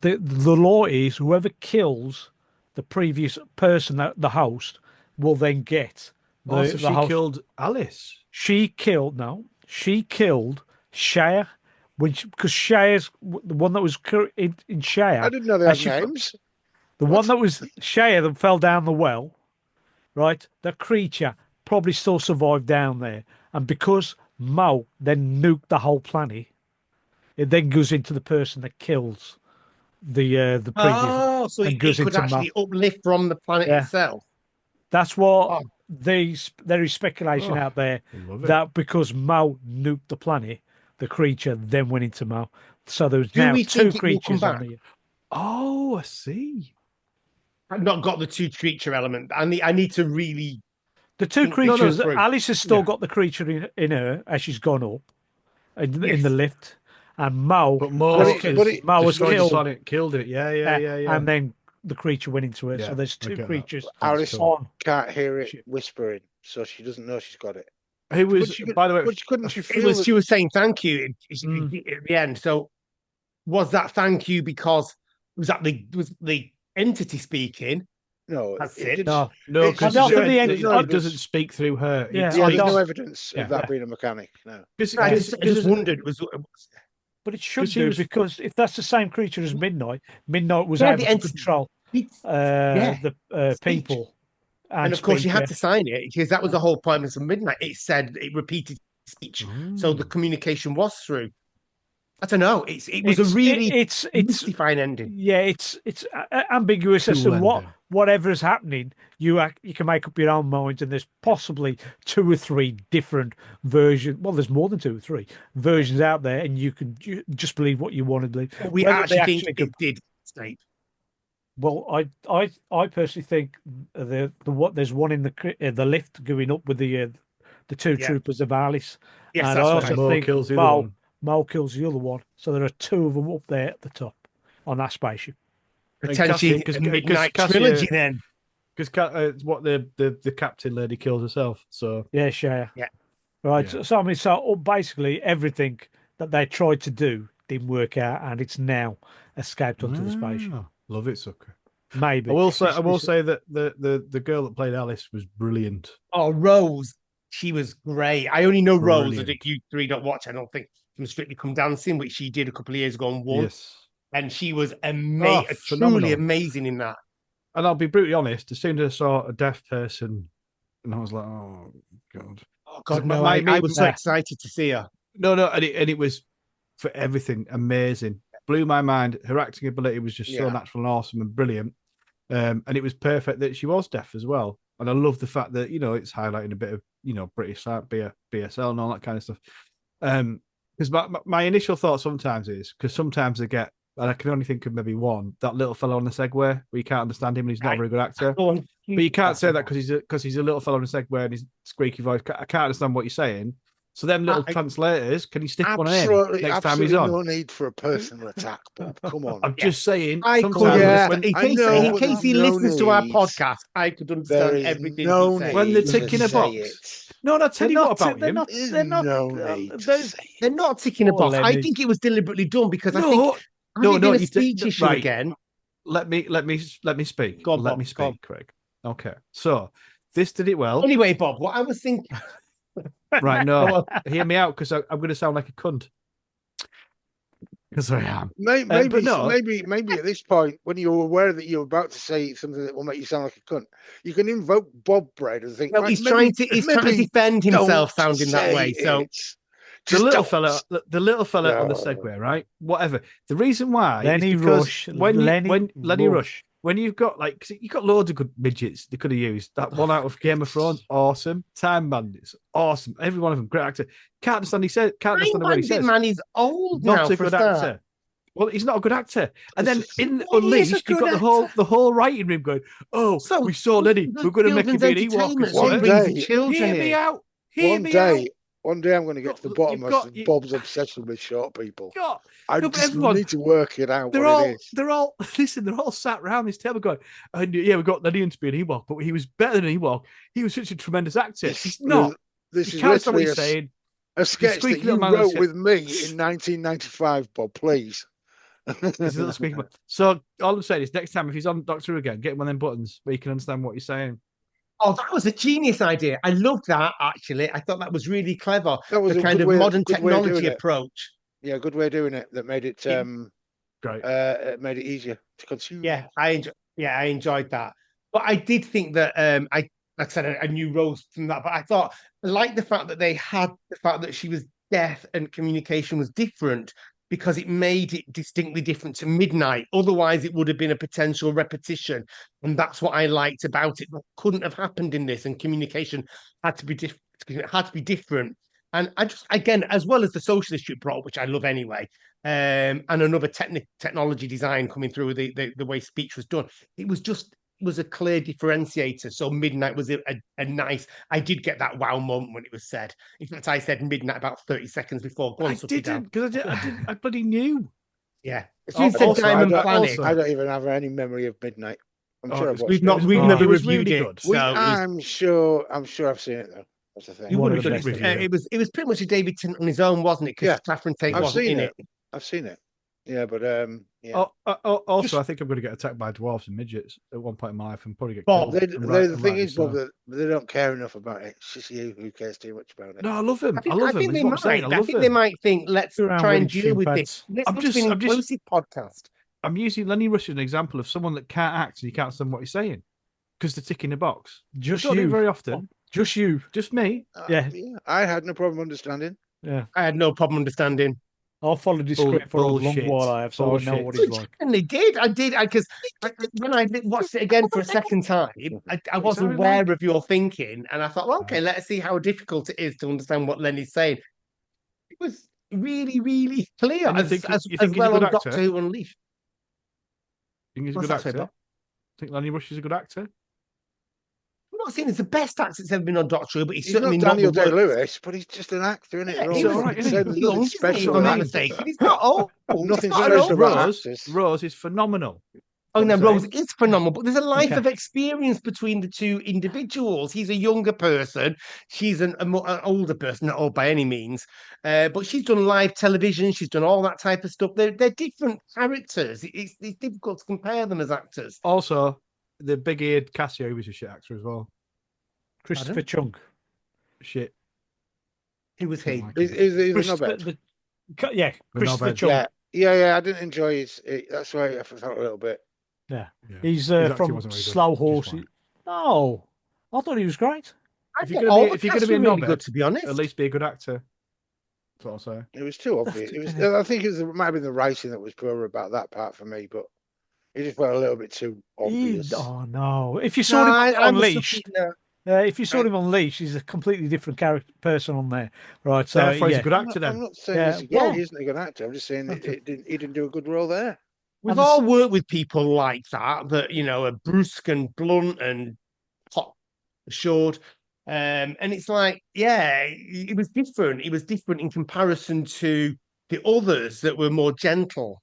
the law is whoever kills the previous person, the host, will then get she killed Alice. She killed Shire because Shire's the one that was in Shire. I didn't know they had names. The one that was Shire that fell down the well, right? The creature probably still survived down there. And because Mo then nuked the whole planet, it then goes into the person that kills the previous. Oh, so it could actually uplift from the planet itself. That's what there is speculation out there that because Mo nuked the planet, the creature then went into Mo. So there's now 2 creatures on here. Oh, I see. I've not got the 2 creature element. I need to really. The 2 creatures, Alice has still got the creature in her as she's gone up in the lift, and Mo was killed it. Yeah. And then the creature went into her. Yeah, so there's 2 creatures. Alice can't hear it whispering, so she doesn't know she's got it. Who was, by the way, she was saying thank you at the end. So was that thank you because was the entity speaking? No, that's it. No, because it doesn't speak through her. Yeah, there's no evidence of that being a mechanic. No, I just wondered. But it should do because if that's the same creature as Midnight was able to control the people. And of course, you had to sign it because that was the whole point of Midnight. It repeated speech, so the communication was through. I don't know. It was a really mystifying ending. Yeah, it's ambiguous as to whatever is happening. You can make up your own mind, and there's possibly 2 or 3 different versions. Well, there's more than 2 or 3 versions out there, and you can just believe what you want to believe. We actually think it did state. Well, I personally think there's one in the lift going up with the two Yeah. troopers of Alice, Yes, and that's I what also Mo think kills the other one. Mo kills the other one. So there are two of them up there at the top on that spaceship. potentially Cassia- a midnight Cassia- trilogy then. Because it's what the captain lady kills herself. So Yeah, Shaya. Yeah. Right. Yeah. So I mean, so basically everything that they tried to do didn't work out, and it's now escaped onto the spaceship. Love it, Sucker. Maybe. I will say that the girl that played Alice was brilliant. Oh, Rose, she was great. I only know Rose that Brilliant. you three don't watch. I don't think from Strictly Come Dancing, which she did a couple of years ago and won. Yes. And she was Oh, truly phenomenal. amazing in that. And I'll be brutally honest, as soon as I saw a deaf person, and I was like, oh, God. Oh God, My- no! my- I was so excited to see her. No, and it was for everything amazing. Blew my mind. Her acting ability was just so Yeah. natural and awesome and brilliant. And it was perfect that she was deaf as well. And I love the fact that, it's highlighting a bit of, British BSL and all that kind of stuff. Because my initial thought sometimes is, because sometimes I get, and I can only think of maybe one, that little fellow on the Segway where you can't understand him and he's not a very good actor. Go on. But you can't say that because he's a little fellow on a Segway and his squeaky voice. I can't understand what you're saying. So them little translators, can you stick one in next time he's on? No need for a personal attack, Bob. Come on. I'm just saying. I could, Sometimes in I case, know in case he no listens to our need. podcast, I could There understand is everything no he said. When they're need ticking to a say box. it. No, I'll tell you what about him. They're not. No need to they're- say it. They're not ticking a Poor box. I Lenny. think it was deliberately done because I No, think has it been a you speech issue right. again. Let me speak. Go on, Let Bob, me go on. speak, Craig. Okay. So this did it well. Anyway, Bob, what I was thinking. Right, Go no. on. Hear me out because I'm going to sound like a cunt. Because I am. Maybe, but no. maybe at this point, when you're aware that you're about to say something that will make you sound like a cunt, you can invoke Bob Bread and think. No, right, he's maybe- trying to maybe defend himself don't sounding that way. say So it. The Just little don't. fella on the No. Segway, right? Whatever. The reason why Lenny is because Rush. Lenny Rush. When you've got you've got loads of good midgets they could have used. That one out of Game of Thrones, awesome. Time Bandits, awesome. Every one of them, great actor. Can't understand can't understand the word he says. Man, he's old Not now a for good start. actor. Well, he's not a good actor. And then in He is a Unleashed, you've good got the whole writing room going, oh, So, we saw Lenny. Good We're going to make him children's be an Ewok. entertainment, or so he One something." brings day- the children Hear me in. out. Hear One me day, out. one day, I'm going to get to the You've bottom got- of Bob's obsession with short people. God. I No, but just everyone- need to work it out. They're what all, it is. they're all, listen, they're all sat around this table going, and yeah, we got Lenny to be an Ewok, but he was better than an Ewok. He was such a tremendous actor. He's not. This You is can't understand what literally he's saying. a sketch that squeaky you little man wrote that's- with me in 1995, Bob. Please. He's a little squeaky boy. So all I'm saying is next time if he's on Doctor Who again, get him one of them buttons where you can understand what he's saying. Oh, that was a genius idea. I loved that, actually. I thought that was really clever. That was The a kind good of way- modern good way of doing technology it. approach. Yeah, good way of doing it. That made it Great. made it easier to consume. Yeah, I enjoyed that. But I did think that like I said, a new rose from that. But I thought I liked the fact that they had the fact that she was deaf and communication was different because it made it distinctly different to Midnight. Otherwise, it would have been a potential repetition, and that's what I liked about it. That couldn't have happened in this, and communication had to be different. It had to be different. And I just, again, as well as the socialist you brought, which I love anyway, and another technology design coming through the way speech was done, it was a clear differentiator. So Midnight was a nice. I did get that wow moment when it was said. In fact, I said Midnight about 30 seconds before. Go on, I Suky, Dan. didn't because I bloody knew. Yeah, as soon as you said Also, Diamond I Planet, also- I don't even have any memory of Midnight. I'm Oh, sure it I've was- watched we've it. not, we've Oh, never it was reviewed really it. good. So it was, I'm sure I've seen it though. That's the thing. you would have One done of the it. best It was pretty much a David Tennant on his own, wasn't it? Because Yeah. Catherine Tate I've wasn't seen in it. it. I've seen it. Yeah, but yeah. Also, I think I'm going to get attacked by dwarves and midgets at one point in my life and probably get Bob, killed. the And thing rightly is, Bob, so. that they don't care enough about it. It's just you who cares too much about it. No, I love him. I I love him. think That's they what I'm might. saying. I I love think they him. might think, let's Around try and with his deal with shin this. pads. Let's I'm be just- an I'm just- inclusive podcast. I'm using Lenny Rush as an example of someone that can't act and you can't understand what he's saying because they're ticking the box. Just I don't do it you. very often. Just you. Just me. Yeah. I had no problem understanding. Yeah. I had no problem understanding. I'll follow this script for a long Bullshit. while I have, so I know Bullshit. what he's like. And they did. I did. Because when I watched it again for a second time, I was sounded aware like- of your thinking, and I thought, well, okay, let's see how difficult it is to understand what Lenny's saying. It was really, really clear, And you as think as he's a well good on actor? Doctor Who Unleashed. think he's a What's good that, sorry, actor? Bob? Think Lenny Rush is a good actor? I'm not saying he's the best actor that's ever been on Doctor Who, but he's He's certainly not not the Daniel worst. Day-Lewis, but he's just an actor, isn't it? Yeah, They're he all all right, was isn't saying he? young, nothing isn't he, special for about goodness them. sake? He's not old. Nothing He's not an special old about man. actors. Rose is phenomenal. Oh, no, I'm Rose saying. is phenomenal, but there's a life Okay. of experience between the two individuals. He's a younger person. She's an older person, not old by any means. But she's done live television. She's done all that type of stuff. They're different characters. It's difficult to compare them as actors. Also, the big-eared Cassio, he was a shit actor as well. Christopher Chung. Shit. Who was Didn't he? like He's him. a Christopher, knobhead. yeah, The Christopher knobhead. Chung. Yeah. I didn't enjoy his. That's why I felt a little bit. Yeah. Yeah. He's His acting from wasn't very good, Slow which is Horse. fine. No, I thought he was great. I If you're thought gonna all be, the if you're cast gonna be a were really knobhead, good, to be honest. at least be a good actor. That's what I'll say. It was too obvious. I think it might have been the writing that was poor about that part for me, but it just felt a little bit too obvious. Oh no! If you No, saw him I was Unleashed, looking, if you saw him Unleashed, he's a completely different character person on there, right? So Therefore, he's a yeah, good actor I'm then. not saying Yeah, he isn't a good actor. I'm just saying he didn't do a good role there. we've And all worked with people like that, you know, are brusque and blunt and hot assured. And it's like, yeah, it was different. It was different in comparison to the others that were more gentle.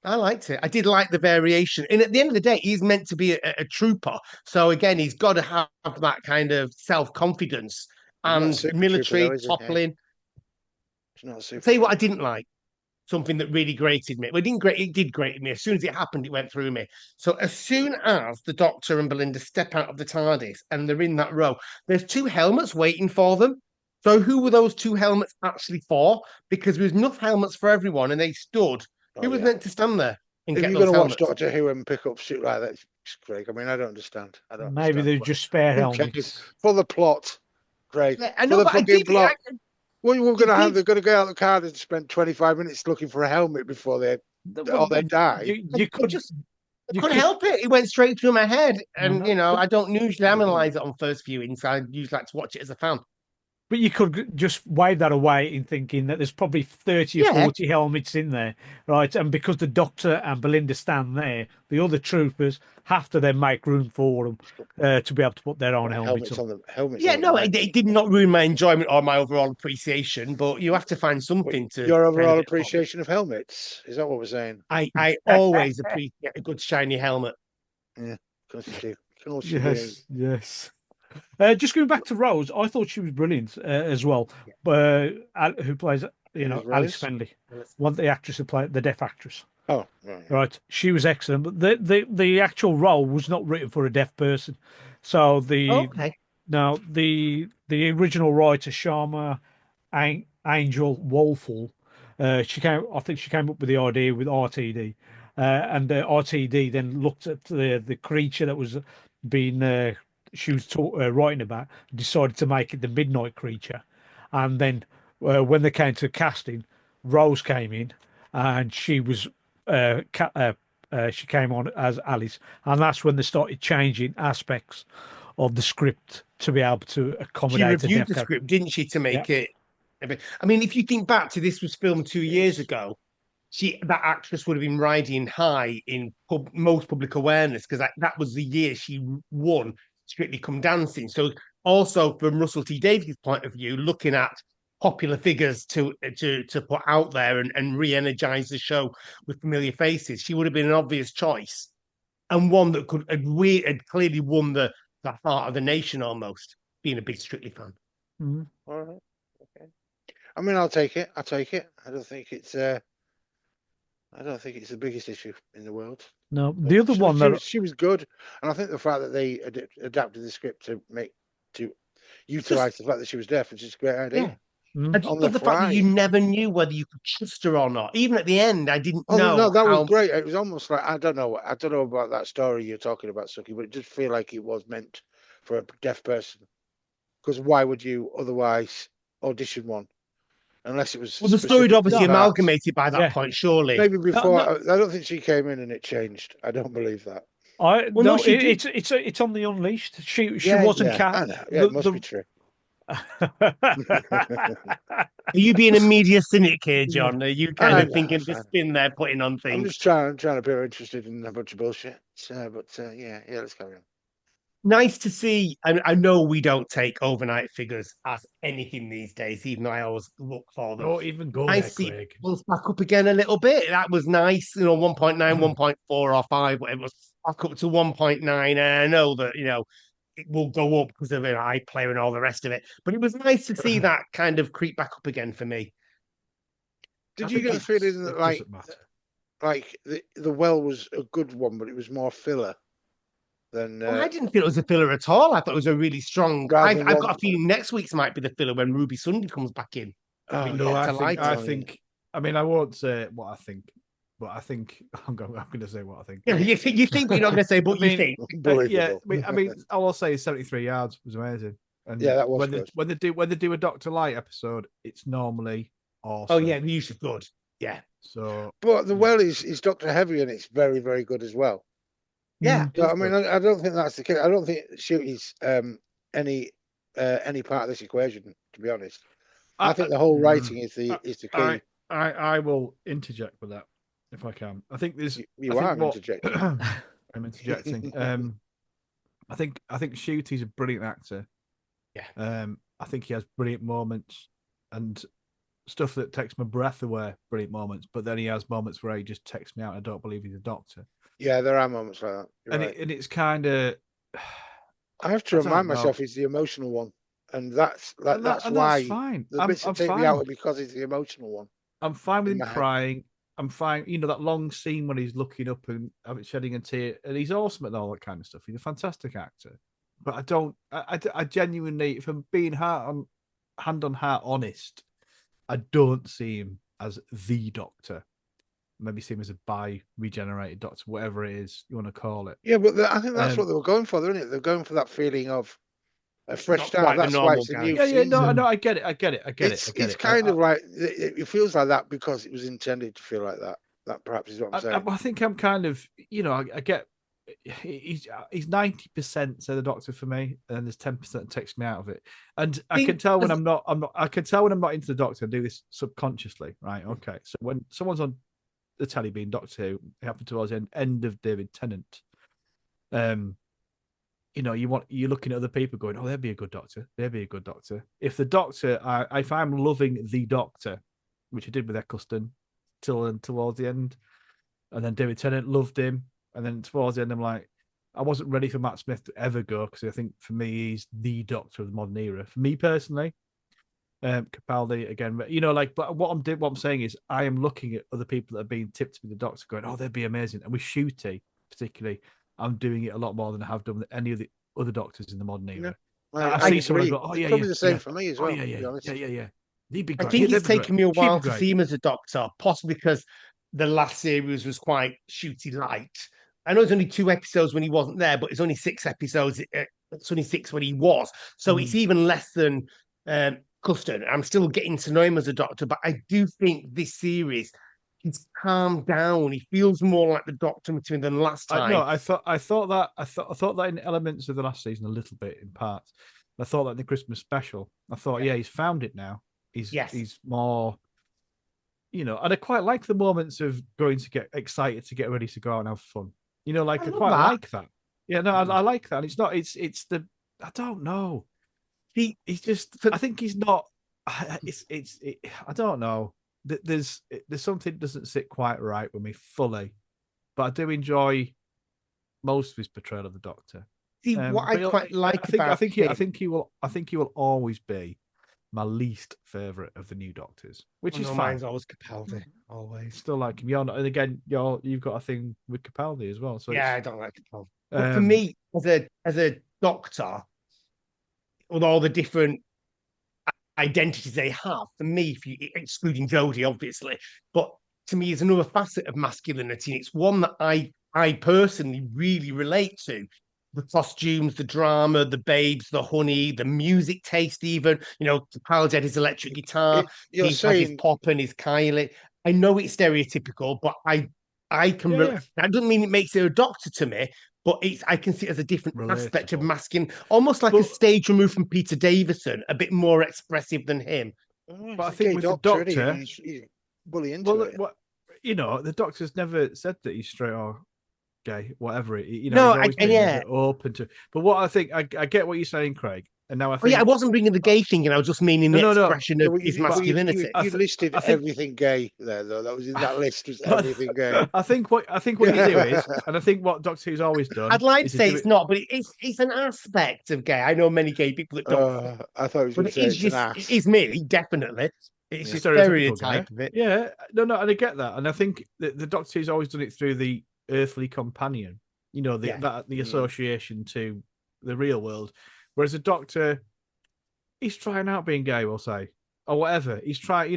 I liked it. I did like the variation. And at the end of the day, he's meant to be a trooper. So again, he's got to have that kind of self-confidence He's not a and super trooper military though, is he? toppling. He's not a I'll super tell you what I trooper. didn't like. Something that really grated me. Well, it did grate me. As soon as it happened, it went through me. So as soon as the Doctor and Belinda step out of the TARDIS and they're in that row, there's two helmets waiting for them. So who were those two helmets actually for? Because there was enough helmets for everyone, and they stood. Who was meant to stand there and If get you're those going to watch helmets? Doctor Who and pick up shit like that, Craig, I mean, I don't understand. I don't maybe understand. they're just spare Who cares? helmets. For the plot, Craig. Yeah, I For know, the but I fucking did. plot. What we're going to have? did. They're going to go out the car and spend 25 minutes looking for a helmet before they die. You could just. I you couldn't could help it. It went straight through my head. And, no, you know, I don't usually analyze it on first viewing. So I usually like to watch it as a fan. but you could just wave that away in thinking that there's probably 30 or 40 helmets in there, right? And because the Doctor and Belinda stand there, the other troopers have to then make room for them to be able to put their own helmets on. Helmets Yeah, on no, them. it did not ruin my enjoyment or my overall appreciation, but you have to find something to. Your kind overall of appreciation of helmets. Is that what we're saying? I always appreciate a good shiny helmet. Yeah, because you do. Of course you Yes, do. yes. Just going back to Rose, I thought she was brilliant as well. Who plays, Alice Fenley, the actress who played the deaf actress. Oh, right. She was excellent, but the actual role was not written for a deaf person. So the original writer Sharma Angel Wolfall, I think she came up with the idea with RTD, and RTD then looked at the creature that was being she was writing about, decided to make it the Midnight Creature, and then when they came to casting, Rose came in, and she was she came on as Alice, and that's when they started changing aspects of the script to be able to accommodate. She reviewed the script, didn't she, to make it? I mean, if you think back to this was filmed 2 years ago, that actress would have been riding high in most public awareness because that was the year she won Strictly Come Dancing. So also from Russell T Davies' point of view, looking at popular figures to put out there and re-energize the show with familiar faces, she would have been an obvious choice and one that had clearly won the heart of the nation almost, being a big Strictly fan. Mm-hmm. All right. Okay. I mean, I'll take it. I don't think it's the biggest issue in the world. No, the other one she was good, and I think the fact that they adapted the script to utilize the fact that she was deaf is just a great idea. Yeah. I just love the fact that you never knew whether you could trust her or not. Even at the end, I didn't know. No, that was great. It was almost like I don't know about that story you're talking about, Suky, but it just feel like it was meant for a deaf person. Because why would you otherwise audition one? Unless it was. Well, the story had obviously amalgamated by that point, surely. Maybe before. I don't think she came in and it changed. I don't believe that. It's on the Unleashed. She wasn't cast. It must be true. Are you being a media cynic here, John? Are you kind of know, thinking the spin they're putting on I'm things? just trying to appear interested in a bunch of bullshit. Yeah, let's carry on. Nice to see. I know we don't take overnight figures as anything these days, even though I always look for them. Don't even go Nice there, to see Craig. Bulls back up again a little bit. That was nice. 1.9, 1.4 or 5, whatever it was, back up to 1.9. And I know that, it will go up because of an iPlayer and all the rest of it. But it was nice to see that kind of creep back up again for me. Did I you think get the feeling that it doesn't matter. like the well was a good one, but it was more filler than Well, I didn't feel it was a filler at all. I thought it was a really strong. rather I've than got a feeling next week's might be the filler when Ruby Sunday comes back in. Oh, No, yeah. I think. I mean, I won't say what I think, but I think I'm going to say what I think. Yeah, you think, but you're not going to say, but I mean, you think. yeah. Unbelievable. I mean, all I'll say is 73 yards was amazing. And Yeah, that was when good. when they do a Doctor Light episode, it's normally awesome. Oh yeah, usually good. Yeah. So, But the well is Doctor Heavy, and it's very, very good as well. Yeah. So, I mean, I don't think that's the case. I don't think Shooty's any part of this equation, to be honest. I think the whole writing is the key. I will interject with that if I can. I think there's. You are interjecting. I'm interjecting. I think Shooty's a brilliant actor. Yeah. I think he has brilliant moments and stuff that takes my breath away. Brilliant moments, but then he has moments where he just takes me out. I don't believe he's a doctor. Yeah, there are moments like that. You're right. And it's kind of. I have to remind myself he's the emotional one, and that's why that's fine. the bits that take me out are because he's the emotional one. I'm fine with him crying. I'm fine. That long scene when he's looking up and shedding a tear, and he's awesome at all that kind of stuff. He's a fantastic actor. But I don't. I genuinely, if I'm being hand on heart honest, I don't see him as the Doctor. Maybe see him as a regenerated Doctor, whatever it is you want to call it. Yeah, but I think that's what they were going for, isn't it? They're going for that feeling of a fresh start. That's why it's a new season. No, I get it. It's kind of like it feels like that because it was intended to feel like that. That perhaps is what I'm saying. I think I'm kind of, I get. He's 90% say the Doctor for me, and there's 10% that takes me out of it. And I can tell when I'm not. I can tell when I'm not into the Doctor. I do this subconsciously, right? Okay, so when someone's on the telly being Doctor Who, it happened towards the end of David Tennant. You're looking at other people going, oh, they'd be a good Doctor. They'd be a good Doctor. If the Doctor, if I'm loving the Doctor, which I did with Eccleston towards the end, and then David Tennant loved him, and then towards the end, I'm like, I wasn't ready for Matt Smith to ever go because I think for me he's the Doctor of the modern era. For me personally, Capaldi again, but what I'm saying is I am looking at other people that are being tipped to be the Doctor, going, oh, they'd be amazing. And with Shooty, particularly, I'm doing it a lot more than I have done with any of the other Doctors in the modern era. I see someone go, oh yeah, probably the same for me as well. Yeah. He'd be great. I think it's taken me a while to see him as a Doctor, possibly because the last series was quite Shooty light. I know it's only 2 episodes when he wasn't there, but it's only 6 episodes. It's only 6 when he was. So it's even less than Custard. I'm still getting to know him as a Doctor, but I do think this series, he's calmed down. He feels more like the Doctor between than last time. I thought that in elements of the last season a little bit in parts. I thought that in the Christmas special. I thought, he's found it now. He's more, and I quite like the moments of going to get excited to get ready to go out and have fun. I quite like that. Yeah, no, I like that. And it's not. It's the. I don't know. He's just. I think he's not. I don't know. There's something that doesn't sit quite right with me fully, but I do enjoy most of his portrayal of the Doctor. See, what I quite like I think he will always be my least favorite of the new Doctors, which is fine. Mine's always Capaldi, always. Still like him. And again, you've got a thing with Capaldi as well. So I don't like Capaldi. But for me, as a Doctor, with all the different identities they have, for me, if you excluding Jodie, obviously, but to me, is another facet of masculinity, and it's one that I personally really relate to. The costumes, the drama, the babes, the honey, the music taste, even, Capaldi had his electric guitar, he's had his pop and his Kylie. I know it's stereotypical, but I can that doesn't mean it makes it a Doctor to me, but I can see it as a different aspect of Relatable. masculine, almost like a stage removed from Peter Davison, a bit more expressive than him. Well, But I he's a think gay with the doctor, isn't he? Doctor, And he's bully into well, it. what the Doctor's never said that he's straight or gay, whatever. He's No, always been yeah. a bit open to. But what I think, I get what you're saying, Craig, and now I Oh think. yeah, I wasn't bringing the gay thing in. I was just meaning the No. expression Yeah, of well, his well, masculinity. you listed I think- everything gay there, though. That was in that list. Was everything gay? I think what you do is, and I think what Doctor Who's always done. I'd like to is say do it's it- not, but it's an aspect of gay. I know many gay people that don't, I thought he was but going to it say is it's an just ass. it is me, definitely. It's just stereotypical stereotype guy. of it. Yeah, no, and I get that, and I think that the Doctor Who's always done it through the earthly companion. Yeah. The association to the real world, whereas the Doctor, he's trying out being gay, we'll say, or whatever. He's trying,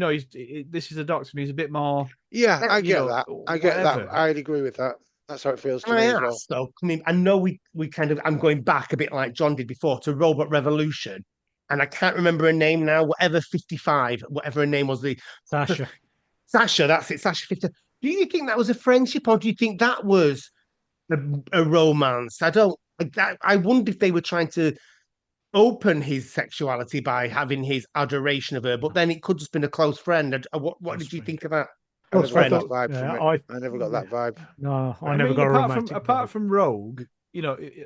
this is a Doctor, and he's a bit more. Yeah, I get that. I get whatever. that. I'd agree with that. That's how it feels to Can I me as ask well. though? I mean, I know we kind of I'm going back a bit like John did before to Robot Revolution, and I can't remember her name now. Whatever 55, whatever her name was, the Sasha. Sasha. That's it, Sasha 50. Do you think that was a friendship, or do you think that was a romance? I wonder if they were trying to open his sexuality by having his adoration of her, but then it could just been a close friend. What did you think of that? I Close never got friend. that vibe from it. I never got that vibe. No, I I never mean, got a apart romantic. apart from Rogue, I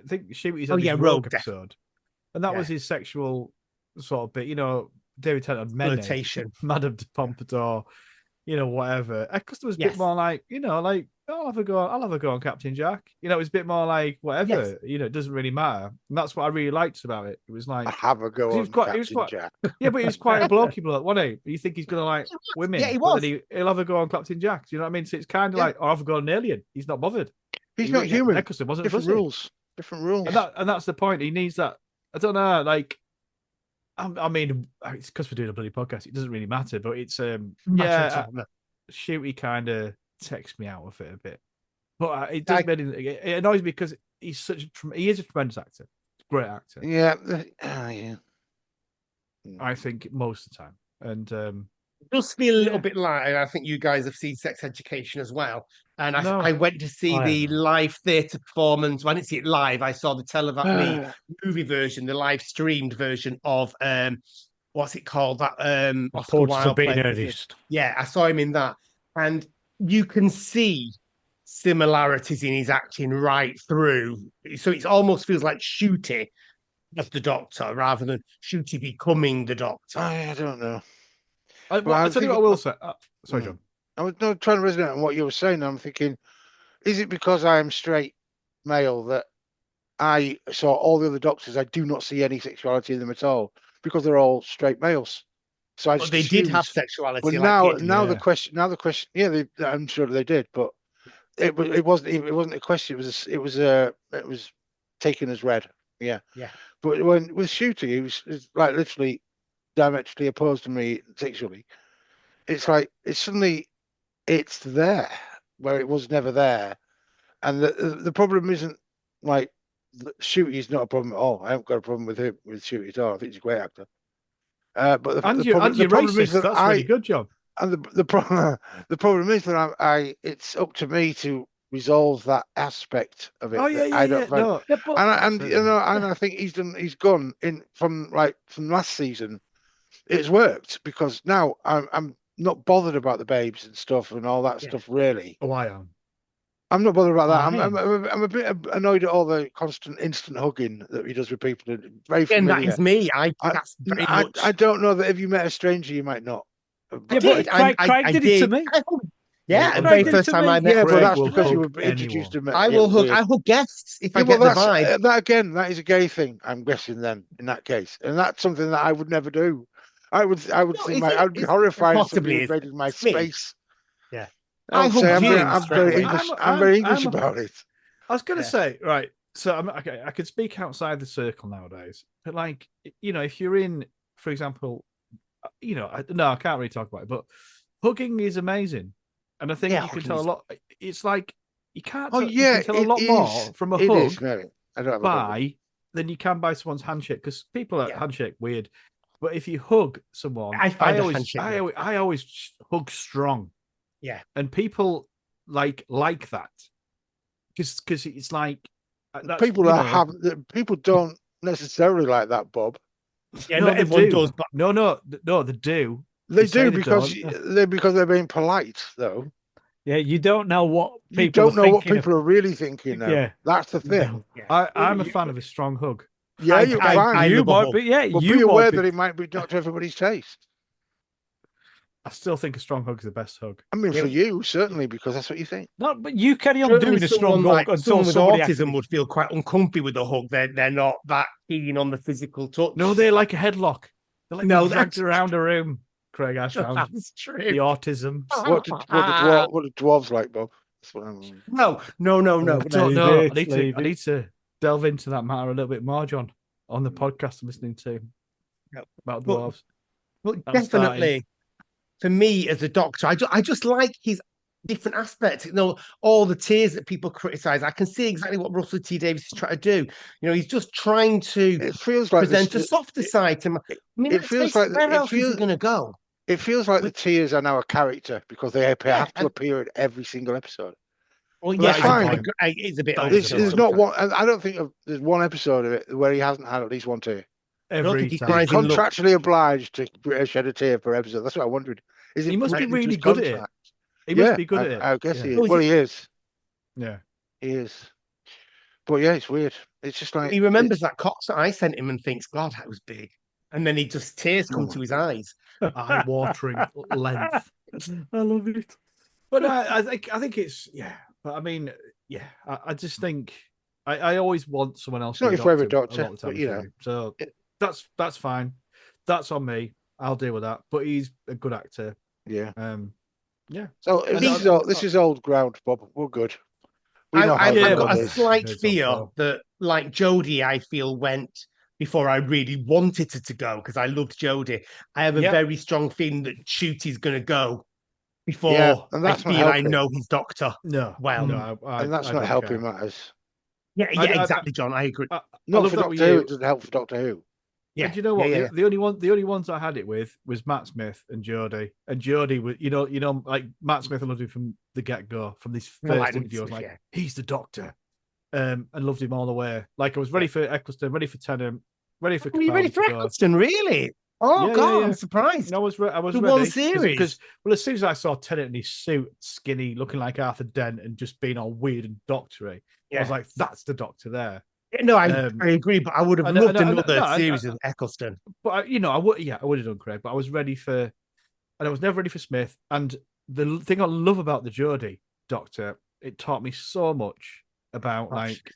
think Shooty's Oh, had yeah, his Rogue, Rogue episode, and that was his sexual sort of bit. David Tennant had many Flirtation. Madame de Pompadour, whatever. Because it was a Yes. bit more like, like I'll have a go on Captain Jack. It was a bit more like whatever. Yes. It doesn't really matter, and that's what I really liked about it. It was like Have a go 'cause on, he was quite- he was Captain quite- Jack. yeah, but he was quite a blokey bloke, wasn't he? You think he's gonna like women? Yeah, he but was. then he'll have a go on Captain Jack. Do you know what I mean? So it's kind of Yeah. like, or have a go on an alien. He's not bothered. He's He not really- human. Eccleston wasn't Different fussy. rules. Different rules. And that's the point. He needs that. I don't know. Like, I mean, it's because we're doing a bloody podcast. It doesn't really matter. But it's Shooty kind of takes me out of it a bit. But it does. It annoys me because he's he is a tremendous actor, great actor. Yeah. Yeah. I think most of the time, and It does feel a little bit like, and I think you guys have seen Sex Education as well. And No. I went to see I the haven't. live theatre performance. Well, I didn't see it live. I saw the movie version, the live streamed version of what's it called? That Oscar Reports Wilde have been played. noticed. Yeah, I saw him in that, and you can see similarities in his acting right through. So it almost feels like Shooty as the Doctor rather than Shooty becoming the Doctor. I don't know. I'll I'm tell you what I thinking- will say. Sorry, John. I was not trying to resonate on what you were saying. I'm thinking, is it because I am straight male that I saw all the other Doctors? I do not see any sexuality in them at all because they're all straight males. So I But just they did have assumed- sexuality. Well, like now the yeah. question. Yeah, I'm sure they did, but it wasn't a question. It was taken as read. Yeah. Yeah. But when with Shooty, he was like literally diametrically opposed to me sexually. It's like it's there where it was never there, and the problem isn't like Shooty is not a problem at all. I haven't got a problem with Shooty at all. I think he's a great actor. But the problem is that that's really good job. And the problem is that it's up to me to resolve that aspect of it. Oh yeah, that I don't find- no. and I think he's gone in from last season. It's worked because now I'm not bothered about the babes and stuff and all that stuff. Really, Oh, I am. I'm not bothered about that. Oh, I'm a bit annoyed at all the constant instant hugging that he does with people. Very Again, familiar. that is me. That's very much. I don't know that if you met a stranger, you might not. Yeah, but Craig did it to me. Yeah, the Craig very did it first to time me. I met. Yeah, but Craig that's will because you hug were introduced to him. I will hug. I hug guests if I Yeah, get the well, vibe. that again, that is a gay thing. I'm guessing then in that case, and that's something that I would never do. I would No, I would be horrified if somebody possibly invaded my it's me. space. Yeah. I would I say hug you I'm straight very away. English. I'm- I'm very English I'm- about it. I was going to Yeah. say, right. So I can speak outside the circle nowadays, but like, if you're in, for example, I can't really talk about it, but hugging is amazing, and I think Yeah, you can hugging tell a is- lot. It's like you can't. Oh you yeah, can tell a it lot is. more from a It is, hug Mary. I don't have a problem. by than you can by someone's handshake because people are Yeah. handshake weird. But if you hug someone, I find a always, handshake I, always, I always hug strong. Yeah. And people like that because it's like people don't necessarily like that, Bob. Yeah, No, not they everyone do. does, but No, they do. They say do they because don't. they're being polite, though. Yeah, you don't know what You people don't are know what thinking. people are really thinking, though. Yeah. That's the thing. No. yeah. I'm a fan of a strong hug. Yeah, you're fine. I You love a might hug. be, yeah, But you be aware might be. that it might be not to everybody's taste. I still think a strong hug is the best hug. I mean, Yeah. for you, certainly, because that's what you think. No, but you carry on Certainly doing a strong someone hug like until someone with somebody autism actually... would feel quite uncomfy with a hug. They're not that keen on the physical touch. No, they like a headlock. They're like No, dragged that's around a room. Craig Ash found that's the true. autism. What do dwarves like, Bob? That's what I'm... No. I don't Leave know. it, I leave need it. to delve into that matter a little bit more, John, on the podcast I'm listening to about But- dwarves. But I'm definitely, for me as a doctor, I just like his different aspects. You know, all the tiers that people criticize. I can see exactly what Russell T Davies is trying to do. You know, he's just trying to It feels like present a softer side to him. I mean, it feels like where else is he going to go? It feels like the tears are now a character because they have to and- appear in every single episode. Well, Well, yeah, that's fine. it's a bit. That over is There's, a there's lot. not one. I don't think there's one episode of it where he hasn't had at least one tear. I don't think he Every cries time. in look. Contractually obliged to shed a tear per episode. That's what I wondered. Is it He must be written into really his good at it. contract? He must be good at it. I guess Yeah. he is. Oh, is Well, he? he is. Yeah. He is. But yeah, it's weird. It's just like He remembers that Cox that I sent him and thinks, God, that was big. And then he just tears come Oh to my his eyes. Eye-watering length. I love it. But I think it's But I mean, I just think I always want someone else. It's not to your favourite adopt him doctor, a lot of the but, time you for know. me. So that's fine. That's on me. I'll deal with that. But he's a good actor. yeah. Yeah. So And this is old ground, Bob. We're good. We know how I've Yeah, good got it a is. slight It's on fear film. that, like Jodie, I feel went before I really wanted her to go because I loved Jodie. I have a Yeah. very strong feeling that Shooty's going to go before Yeah, and I that's not feel I helping. know his doctor. No. Well, no, And that's I not don't helping care. matters. yeah, I- exactly, John. I agree. I Not love for that with Doctor Who. you. It doesn't help for Doctor Who. Yeah, And you know what? yeah. The only ones I had it with was Matt Smith and Jodie. And Jodie was, like Matt Smith, I loved him from the get go, from this No, I first didn't interview. I was Smith, like, yeah. he's the Doctor, and loved him all the way. Like I was ready for Eccleston, ready for Tennant, ready for. Are you ready Capaldi for to go. Eccleston? Really? Oh Yeah, God, yeah. I'm surprised. And I was The ready one series. because as soon as I saw Tennant in his suit, skinny, looking like Arthur Dent, and just being all weird and doctory, I was like, that's the Doctor there. No, I Um, agree, but I would have and- loved and- another no, series of Eccleston. But I would have done Craig, but I was ready for, and I was never ready for Smith. And the thing I love about the Jodie Doctor, it taught me so much about Gosh. like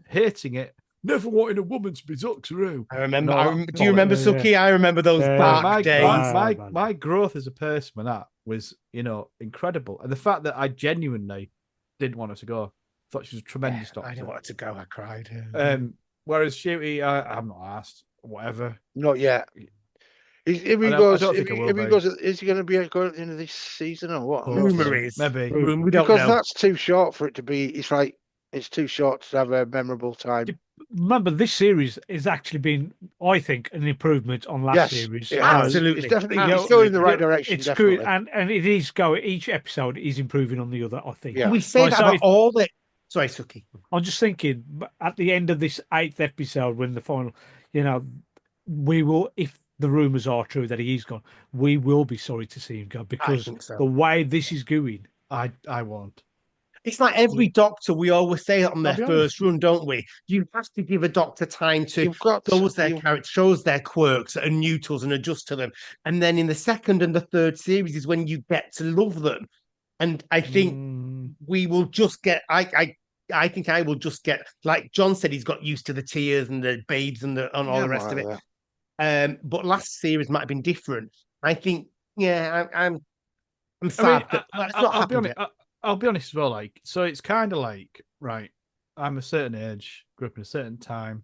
hating it, never wanting a woman to be Doctor Who. I remember. No, Do you remember yeah. Suki? I remember those Yeah. dark days. My growth as a person with that was incredible, and the fact that I genuinely didn't want her to go, thought she was a tremendous Doctor. I didn't want her to go. I cried. Whereas Shooty, I'm not asked. Whatever. Not yet. If he I goes, don't if think I he, will if he be. goes, is he going to be going at the end of this season or what? Hopefully. Rumor is Maybe. We don't Because know. that's too short for it to be. It's like it's too short to have a memorable time. Remember, this series has actually been, I think, an improvement on last Yes, series. it has. has. Absolutely. It's definitely Absolutely. it's going in the right direction. It's Definitely. good, and it is going. Each episode is improving on the other. I think. Yeah. We say Right, that so about if- all the. Sorry, Suki. I'm just thinking at the end of this 8th episode, when the final, we will, if the rumors are true that he is gone, we will be sorry to see him go because think so. the way this is going. I won't. It's like every doctor. We always say that on their I'll be first run, don't we? You have to give a doctor time to You've got shows their you- character, shows their quirks and new tools and adjust to them. And then in the second and the third series is when you get to love them. And I think we will just get. I think I will just get, like John said, he's got used to the tears and the babes and all Yeah, the rest of like it. that. But last series might have been different. I think, I'm I sad mean, that that's not I'll be happened honest. yet. I'll be honest as well. Like, so it's kind of like, right, I'm a certain age, grew up in a certain time,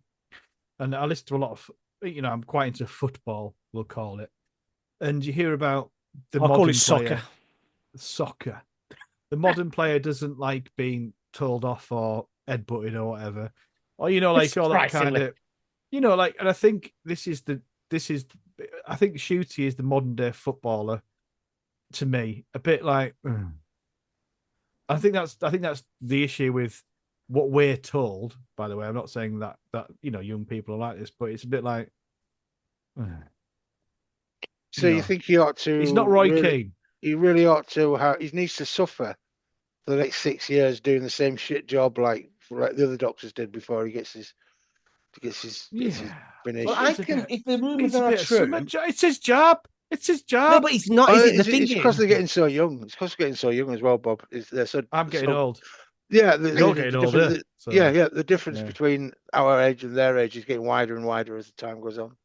and I listen to a lot of, I'm quite into football, we'll call it, and you hear about the I'll call modern it soccer. Soccer. The modern player doesn't like being told off or headbutted or whatever, or like all that kind Surprisingly. of, like. And I think I think Shooty is the modern day footballer to me, a bit like. I think that's the issue with what we're told, by the way, I'm not saying that young people are like this, but it's a bit like. So you think he ought to? He's not Roy really, Keane. He really ought to. He needs to suffer for the next 6 years doing the same shit job like the other doctors did before he gets his finish. Well, if the rumours are true, it's his job. It's his job. no, but it's not. Is it? The thing It's because they're getting so young. It's because they're getting so young as well, Bob. I'm getting old. Yeah, You're getting older. Yeah. The difference between our age and their age is getting wider and wider as the time goes on.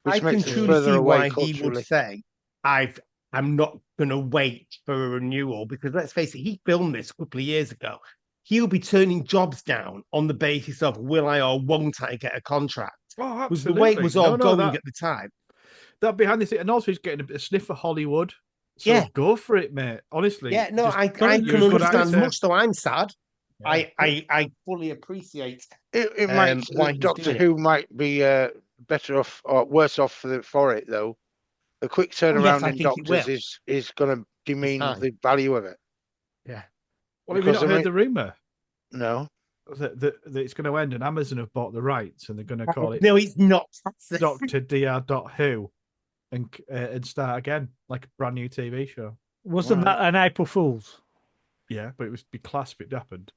I can truly see why he would say, I'm not going to wait for a renewal, because let's face it, he filmed this a couple of years ago. He'll be turning jobs down on the basis of will I or won't I get a contract? Oh, was the way it was all going at the time. That behind the scenes, and also he's getting a bit of sniff of Hollywood. So go for it, mate. Honestly. Yeah, no, I can understand. Much though I'm sad. Yeah. I fully appreciate it. Might Doctor Who might be better off or worse off for it though. A quick turnaround in Doctors is going to demean the value of it. Yeah. Well, have you not heard the rumor? No. That it's going to end, and Amazon have bought the rights, and they're going to call it. No, it's not. Doctor Who, and start again like a brand new TV show. Wasn't that an April Fool's? Yeah, but it would be class if it happened.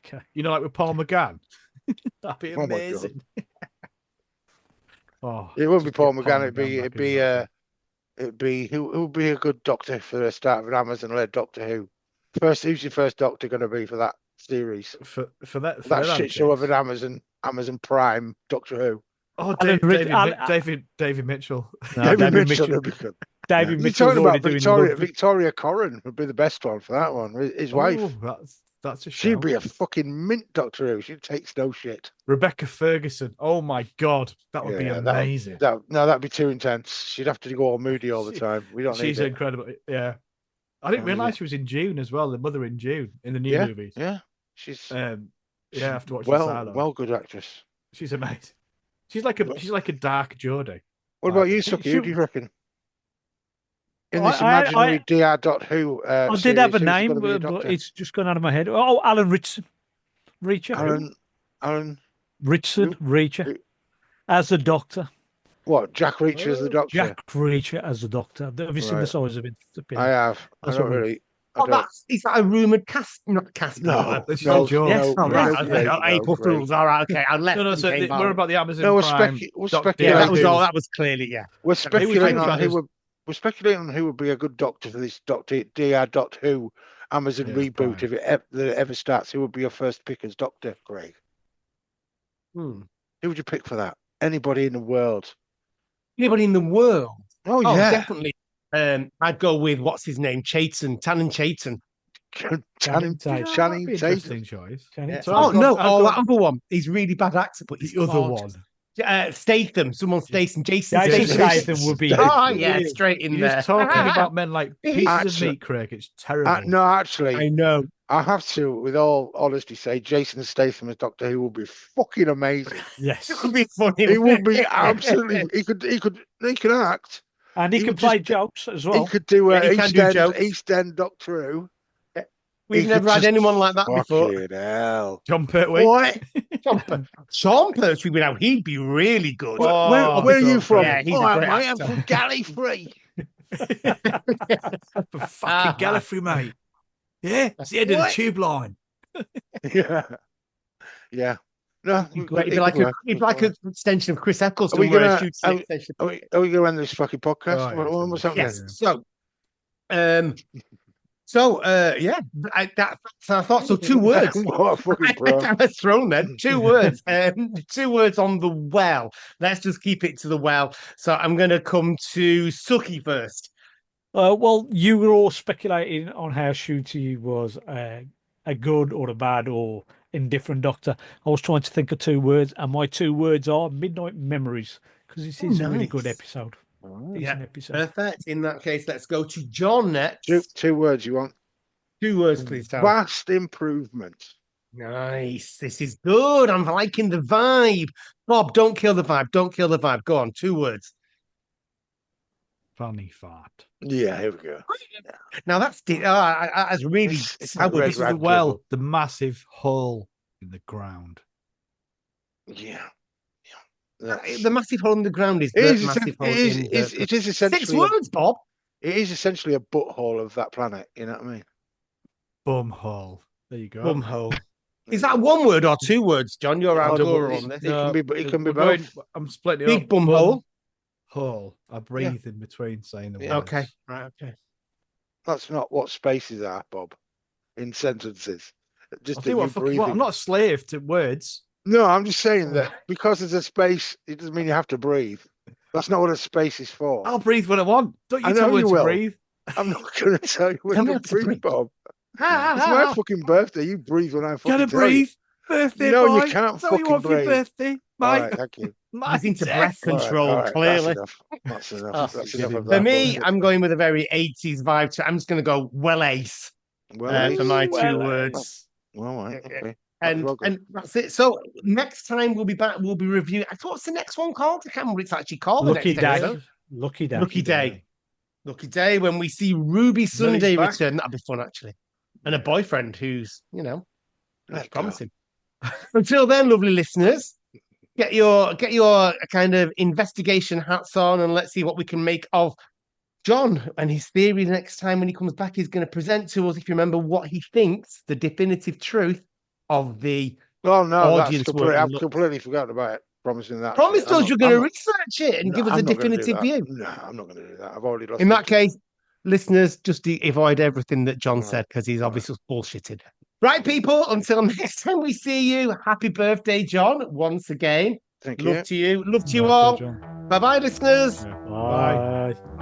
Okay, like with Paul McGann. That'd be amazing. It wouldn't be Paul McGann. It'd be who would be a good Doctor for the start of an Amazon-led Doctor Who? Who's your first Doctor going to be for that series? For that shit show of an Amazon Prime Doctor Who. Oh, David Mitchell. No, David Mitchell. David Mitchell. You're talking about Victoria Corrin would be the best one for that one. His wife. That's a shout. She'd be a fucking mint Doctor Who. She takes no shit. Rebecca Ferguson. Oh my God, that would be amazing. That'd be too intense. She'd have to go all moody all the time. We don't. She's incredible. Yeah, I didn't realize she was in June as well. The mother in June in the new movies. Yeah, she's. I have to watch. Good actress. She's amazing. She's like a dark Geordie. What about you, Suky? Who do you reckon? In this imaginary DR.Who I did have a name, but it's just gone out of my head. Oh, Alan Richardson. Alan Richardson, Reacher, as the Doctor. What, Jack Reacher as the Doctor? Jack Reacher as the Doctor. Have you seen the size of it? I have. I don't really. Is that a rumoured cast? Not cast. No, this is a joke. Yes, April Fools. All right, okay. I'll let. We're about the Amazon Prime. We're speculating. That was clearly We're speculating on who would. We're speculating on who would be a good Doctor for this DR.Who Amazon reboot if it ever starts. Who would be your first pick as Doctor, Craig? Who would you pick for that? Anybody in the world? Anybody in the world? Oh yeah, definitely. I'd go with what's his name, Channing Tatum. Channing Tatum. Choice. Oh no! That other one. He's really bad actor, but he's the other one. Statham, Jason Statham would be. Oh yeah, straight in You're there. Just talking about men like pieces of meat, Craig. It's terrible. No, actually, I know. I have to, with all honesty, say Jason Statham as Doctor Who would be fucking amazing. Yes, it would be funny. It would be absolutely. He could act, and he could play jokes as well. He could do East End Doctor Who. We've never had anyone like that before. Hell. John Pertwee. What? Sean Pertwee would out. He'd be really good. Where are you from? Yeah, I'm from Gallifrey. Fucking Gallifrey, mate. Yeah, it's the end of the tube line. Yeah. No, he'd be like an extension of Chris Eccleston. Are we going to end this fucking podcast? What's happening? Yes. So, I thought so. 2 words. What a fucking pro. I was thrown then. 2 words. 2 words on the well. Let's just keep it to the well. So I'm going to come to Suky first. Well, you were all speculating on how Shooty was a good or a bad or indifferent Doctor. I was trying to think of 2 words, and my 2 words are Midnight Memories, because this is a really good episode. Episode. Perfect. In that case, let's go to John next. 2 words you want? 2 words, please, Tom. Vast improvement. Nice. This is good. I'm liking the vibe. Bob, don't kill the vibe. Don't kill the vibe. Go on. 2 words. Funny fart. Yeah, here we go. Now that's really. This is the massive hole in the ground. Yeah. The massive hole in the ground is It the is, massive hole it is, in it is 6 essentially words, Bob. it is essentially a butthole of that planet. You know what I mean? Bumhole. There you go. Bum hole. Is that one word or 2 words, John? You're our Double- guru on this. It can be we're going- both. I'm splitting it up. Big bum hole. Hole. I breathe in between saying the Yeah. words. Okay, right, okay. That's not what spaces are, Bob, in sentences. Just I'll that tell you what you fucking breathe what. in. I'm not a slave to words. No, I'm just saying that because there's a space, it doesn't mean you have to breathe. That's not what a space is for. I'll breathe when I want. Don't I you know tell me you to will. breathe. I'm not going to tell you when Tell me to how to breathe, breathe. Bob. It's my fucking birthday. You breathe when I fucking Gotta tell you. breathe. Birthday No, boy. you can't Is that what you fucking want for your breathe. birthday, All mate? right, thank you. My He's into death. breath All right, control, all right, clearly. That's enough. Oh, That's give enough him of that. For that. me, bullshit. I'm going with a very 80s vibe. So I'm just going to go well ace Well, for my Well, 2 words. all right, okay. And that's it. So next time we'll be back. We'll be reviewing. What's the next one called? I can't remember what it's actually called. Lucky the next day. episode. Lucky day. Lucky day. Lucky day when we see Ruby Sunday back. return. That'll be fun, actually. And a boyfriend who's, looks Let's go. promising. Until then, lovely listeners, get your kind of investigation hats on and let's see what we can make of John and his theory. Next time when he comes back, he's going to present to us, if you remember, what he thinks the definitive truth of the Oh no, that's audience completely. work I've looks. completely forgotten about it. Promising that. Promised shit. I'm us not- you're going I'm to not- research it and No, give us I'm a not gonna do definitive that. view. No, I'm not going to do that. I've already lost. In that interest. case, listeners, just avoid everything that John All said right. because he's All obviously bullshitted. Right, people, until next time we see you, happy birthday, John, once again. Thank Love you. to you. Love to you Birthday, all. John. Bye-bye, listeners. Yeah. Bye.